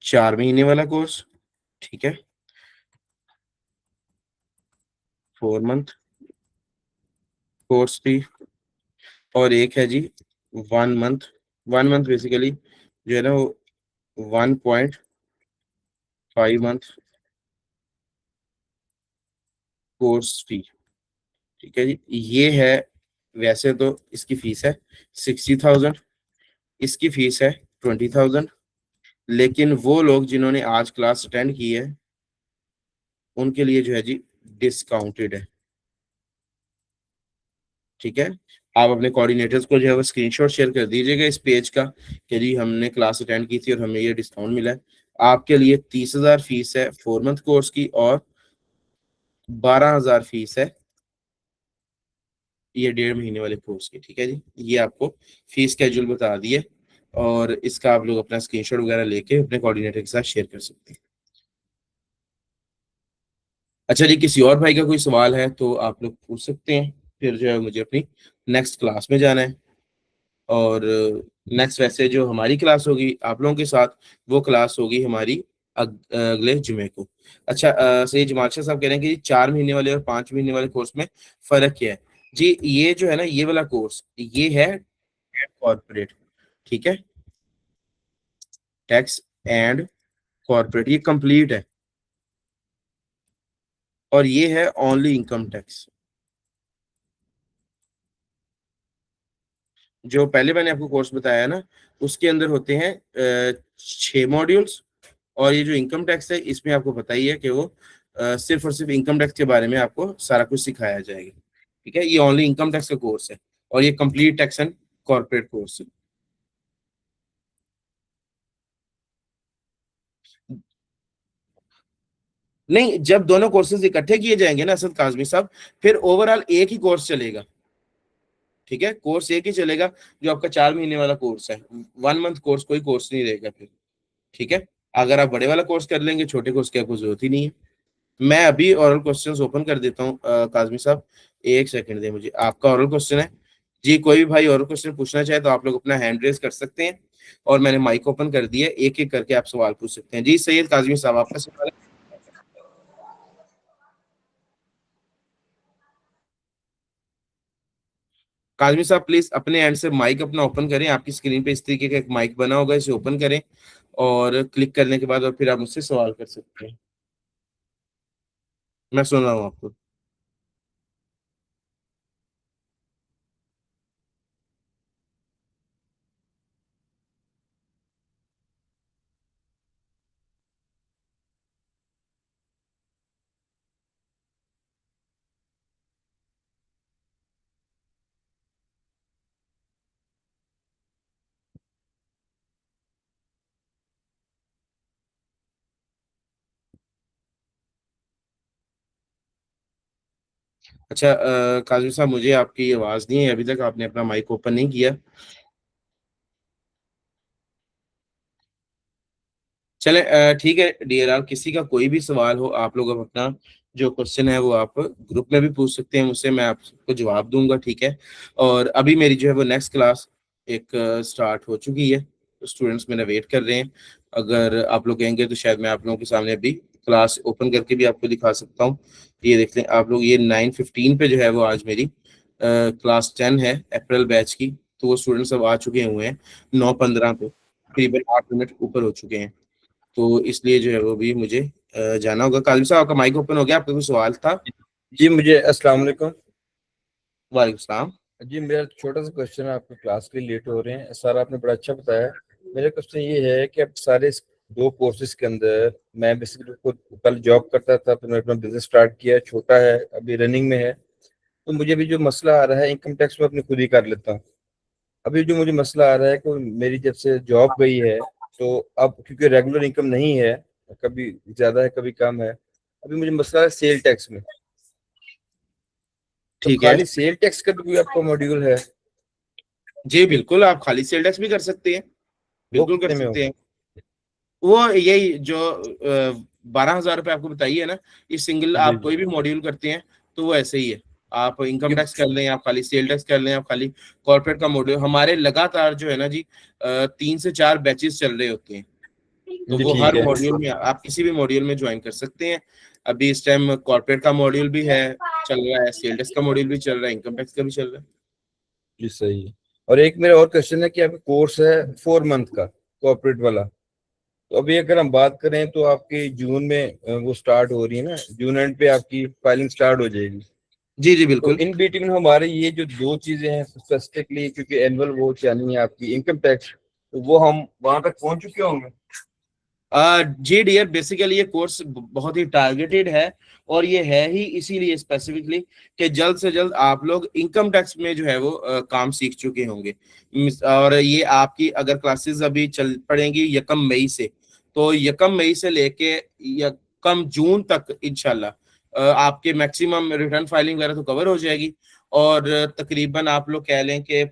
4 महीने वाला कोर्स। ठीक है, 4 मंथ कोर्स भी। और एक है जी 1 मंथ। 1 मंथ बेसिकली जो है ना वो 1.5 मंथ कोर्स फी। ठीक है जी, ये है। वैसे तो इसकी फीस है 60,000, इसकी फीस है 20,000, लेकिन वो लोग जिन्होंने आज क्लास अटेंड की है उनके लिए जो है जी डिस्काउंटेड है। ठीक है, आप अपने कोऑर्डिनेटर्स को जो है वो स्क्रीनशॉट शेयर कर दीजिएगा इस पेज का कि जी हमने क्लास अटेंड की थी और हमें ये डिस्काउंट मिला है। आपके लिए 30,000 फीस है 4 मंथ कोर्स की, और 12,000 फीस है ये 1.5 महीने वाले कोर्स की। ठीक है जी, ये आपको फीस स्केड्यूल बता दिए, और इसका आप लोग अपना स्क्रीनशॉट वगैरह लेके अपने कोऑर्डिनेटर के साथ शेयर कर सकते हैं। अच्छा जी, किसी और भाई का कोई सवाल है तो आप लोग पूछ सकते हैं, फिर जो है मुझे अपनी नेक्स्ट क्लास में जाना है। और नेक्स्ट वैसे जो हमारी क्लास होगी आप लोगों के साथ, वो क्लास होगी हमारी अगले जुमे को। अच्छा, सही जमाल शाह साहब कह रहे हैं कि 4 महीने वाले और 5 महीने वाले कोर्स में फर्क क्या है। जी ये जो है ना, ये वाला कोर्स ये है कॉर्पोरेट। ठीक है, टैक्स एंड कॉर्पोरेट ये कंप्लीट है, और ये है ओनली इनकम टैक्स। जो पहले मैंने आपको कोर्स बताया ना, उसके अंदर होते हैं 6 मॉड्यूल्स, और ये जो इनकम टैक्स है इसमें आपको पता ही है कि वो सिर्फ और सिर्फ इनकम टैक्स के बारे में आपको सारा कुछ सिखाया जाएगा। ठीक है, ये ओनली इनकम टैक्स का कोर्स है, और ये complete tax and corporate course है। नहीं, जब दोनों कोर्सेज इकट्ठे किए जाएंगे ना असद काजमी साहब, फिर ओवरऑल एक ही कोर्स चलेगा। ठीक है, कोर्स एक ही चलेगा, जो आपका 4 महीने वाला कोर्स है। 1 मंथ कोर्स कोई कोर्स नहीं रहेगा फिर। ठीक है, अगर आप बड़े वाला कोर्स कर लेंगे, छोटे कोर्स की आपको जरूरत ही नहीं है। मैं अभी ओरल क्वेश्चंस ओपन कर देता हूँ, काजमी साहब एक सेकंड दे मुझे। आपका ओरल क्वेश्चन है जी, कोई भी भाई ओरल क्वेश्चन पूछना चाहे तो आप लोग अपना हैंड रेज कर सकते हैं, और मैंने माइक ओपन कर दिया है, एक एक करके आप सवाल पूछ सकते हैं। जी सैयद काजमी साहब, आपका सवाल है। काजमी साहब प्लीज अपने एंड से माइक अपना ओपन करें, आपकी स्क्रीन पे इस तरीके का एक माइक बना होगा, इसे ओपन करें, और क्लिक करने के बाद और फिर आप मुझसे सवाल कर सकते हैं। मैं सुन रहा हूँ आपको। अच्छा, काजमी साहब मुझे आपकी आवाज नहीं है अभी तक, आपने अपना माइक ओपन नहीं किया। चले, ठीक है डियर, आप किसी का कोई भी सवाल हो आप लोग अब अपना जो क्वेश्चन है वो आप ग्रुप में भी पूछ सकते हैं मुझसे, मैं आपको जवाब दूंगा। ठीक है, और अभी मेरी जो है वो नेक्स्ट क्लास एक स्टार्ट हो चुकी है, स्टूडेंट्स मेरा वेट कर रहे हैं। अगर आप लोग कहेंगे तो शायद मैं आप लोगों के सामने अभी क्लास ओपन करके भी आपको दिखा सकता हूँ। ये देख लें आप लोग, ये 9:15 पे जो है वो आज मेरी क्लास 10 है अप्रैल बैच की, तो वो स्टूडेंट्स सब आ चुके हुए हैं 9:15 पे, करीबन 8 मिनट ऊपर हो चुके हैं। तो इसलिए जो है वो भी मुझे जाना होगा। कालिम साहब आपका माइक ओपन हो गया, आपका कोई सवाल था? जी मुझे अस्सलाम वालेकुम। वालेकुम सलाम। जी मेरा छोटा सा क्वेश्चन है, आपके क्लास के लिए लेट हो रहे हैं सर, आपने बड़ा अच्छा बताया। मेरा क्वेश्चन ये है कि अब सारे इस दो कोर्सेज के अंदर मैं बेसिकली खुद पहले जॉब करता था, फिर मैंने अपना बिजनेस स्टार्ट किया, छोटा है अभी रनिंग में है। तो मुझे भी जो मसला आ रहा है इनकम टैक्स में अपनी खुद ही कर लेता हूँ। अभी जो मुझे मसला आ रहा है कि मेरी जब से जॉब गई है, तो अब क्योंकि रेगुलर इनकम नहीं है, कभी ज्यादा है कभी कम है, अभी मुझे मसला है सेल टैक्स में। तो ठीक है खाली सेल टैक्स का भी कोई आपका मॉड्यूल है? जी, बिल्कुल आप खाली सेल टैक्स भी कर सकते हैं, वो बिल्कुल कर कितने में सकते होगा? हैं। वो यही जो 12,000 रुपये आपको बताइए ना, ये सिंगल जी आप जी। कोई भी मॉड्यूल करते हैं तो वो ऐसे ही है। आप इनकम ये टैक्स कर लें, आप खाली सेल टैक्स कर लें, आप खाली कॉर्पोरेट का मॉड्यूल, हमारे लगातार जो है ना जी 3 से 4 बैचेस चल रहे होते हैं। तो जी वो ठीक हर है। मॉड्यूल में आप किसी भी मॉड्यूल में ज्वाइन कर सकते हैं। अभी इस टाइम कॉर्पोरेट का मॉड्यूल भी है, चल रहा है, सेल टैक्स का मॉड्यूल भी चल रहा है, इनकम टैक्स का भी चल रहा है। जी सही है। और एक मेरा और क्वेश्चन है कि आपका कोर्स है 4 मंथ का कॉर्पोरेट वाला, तो अभी अगर हम बात करें तो आपकी जून में वो स्टार्ट हो रही है ना, जून एंड पे आपकी फाइलिंग स्टार्ट हो जाएगी। जी जी तो बिल्कुल। इन बिटवीन हमारे ये जो दो चीजें हैं स्पेसिफिकली, क्योंकि एनुअल वो जानी है आपकी इनकम टैक्स, तो वो हम वहां तक पहुंच चुके होंगे। जी डियर, बेसिकली ये कोर्स बहुत ही टारगेटेड है, और ये है ही इसीलिए स्पेसिफिकली कि जल्द से जल्द आप लोग इनकम टैक्स में जो है वो काम सीख चुके होंगे। और ये आपकी अगर क्लासेस अभी चल पड़ेंगी 1 मई से, तो 1 मई से लेके 1 जून तक इंशाल्लाह आपके मैक्सिमम रिटर्न फाइलिंग वगैरह तो कवर हो जाएगी। और तकरीबन आप लोग कह लें कि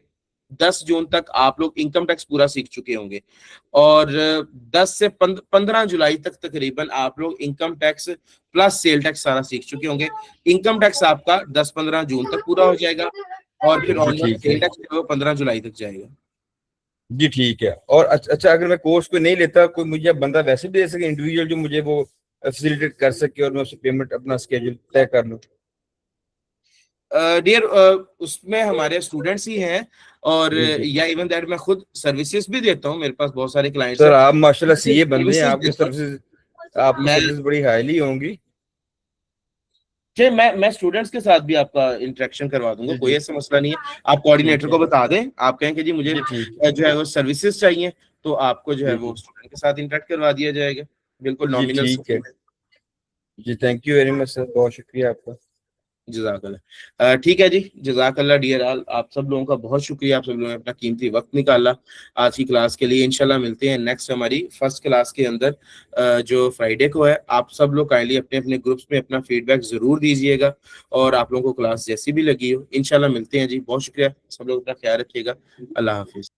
10 जून तक आप लोग इनकम टैक्स पूरा सीख चुके होंगे। और 10 से 15 जुलाई तक तकरीबन आप लोग income tax plus sale tax सारा सीख चुके होंगे। इनकम टैक्स आपका 10-15 जून तक पूरा हो जाएगा, और फिर जी ऑनवर्ड ठीक है। सेल टैक्स जो है वो 15 जुलाई तक जाएगा। जी ठीक है। और अच्छा अगर मैं कोर्स को नहीं लेता, कोई मुझे बंदा वैसे भी दे सके इंडिविजुअल, जो मुझे वो फैसिलिटेट कर सके और मैं उससे पेमेंट अपना स्केड्यूल तय कर लूँ? डियर, उसमें हमारे स्टूडेंट्स ही हैं, और जी जी। या इवन दैट मैं खुद सर्विसेज भी देता हूँ, मेरे पास बहुत सारे क्लाइंट्स सर हैं, आप माशाल्लाह मैं सिर्फ सीए बंदे हैं, सर्विसेज देता हूँ। आपकी मैं सर्विस बड़ी हाईली होंगी। जी, मैं स्टूडेंट्स के साथ भी आपका इंटरेक्शन करवा दूंगा, जी कोई जी ऐसा मसला नहीं है। आप ठीक कोऑर्डिनेटर है। को बता दें, आप कहें कि जी मुझे जी ठीक है। जो है वो सर्विसेज चाहिए, तो आपको जो है जी वो जी। स्टूडेंट के साथ इंटरेक्ट करवा दिया जाएगा, बिल्कुल जी नॉमिनल ठीक है। फीस। जी thank you very much sir, बहुत शुक्रिया आपका। जजाकल्ला। ठीक है जी, जजाकल्ला डियर आल, आप सब लोगों का बहुत शुक्रिया, आप सब लोगों ने अपना कीमती वक्त निकाला आज की क्लास के लिए। इंशाल्लाह मिलते हैं नेक्स्ट हमारी फर्स्ट क्लास के अंदर, जो फ्राइडे को है। आप सब लोग काइंडली अपने अपने ग्रुप्स में अपना फीडबैक जरूर दीजिएगा, और आप लोगों को क्लास जैसी भी लगी हो। इंशाल्लाह मिलते हैं जी, बहुत शुक्रिया, सब लोग अपना ख्याल रखिएगा। अल्लाह हाफिज।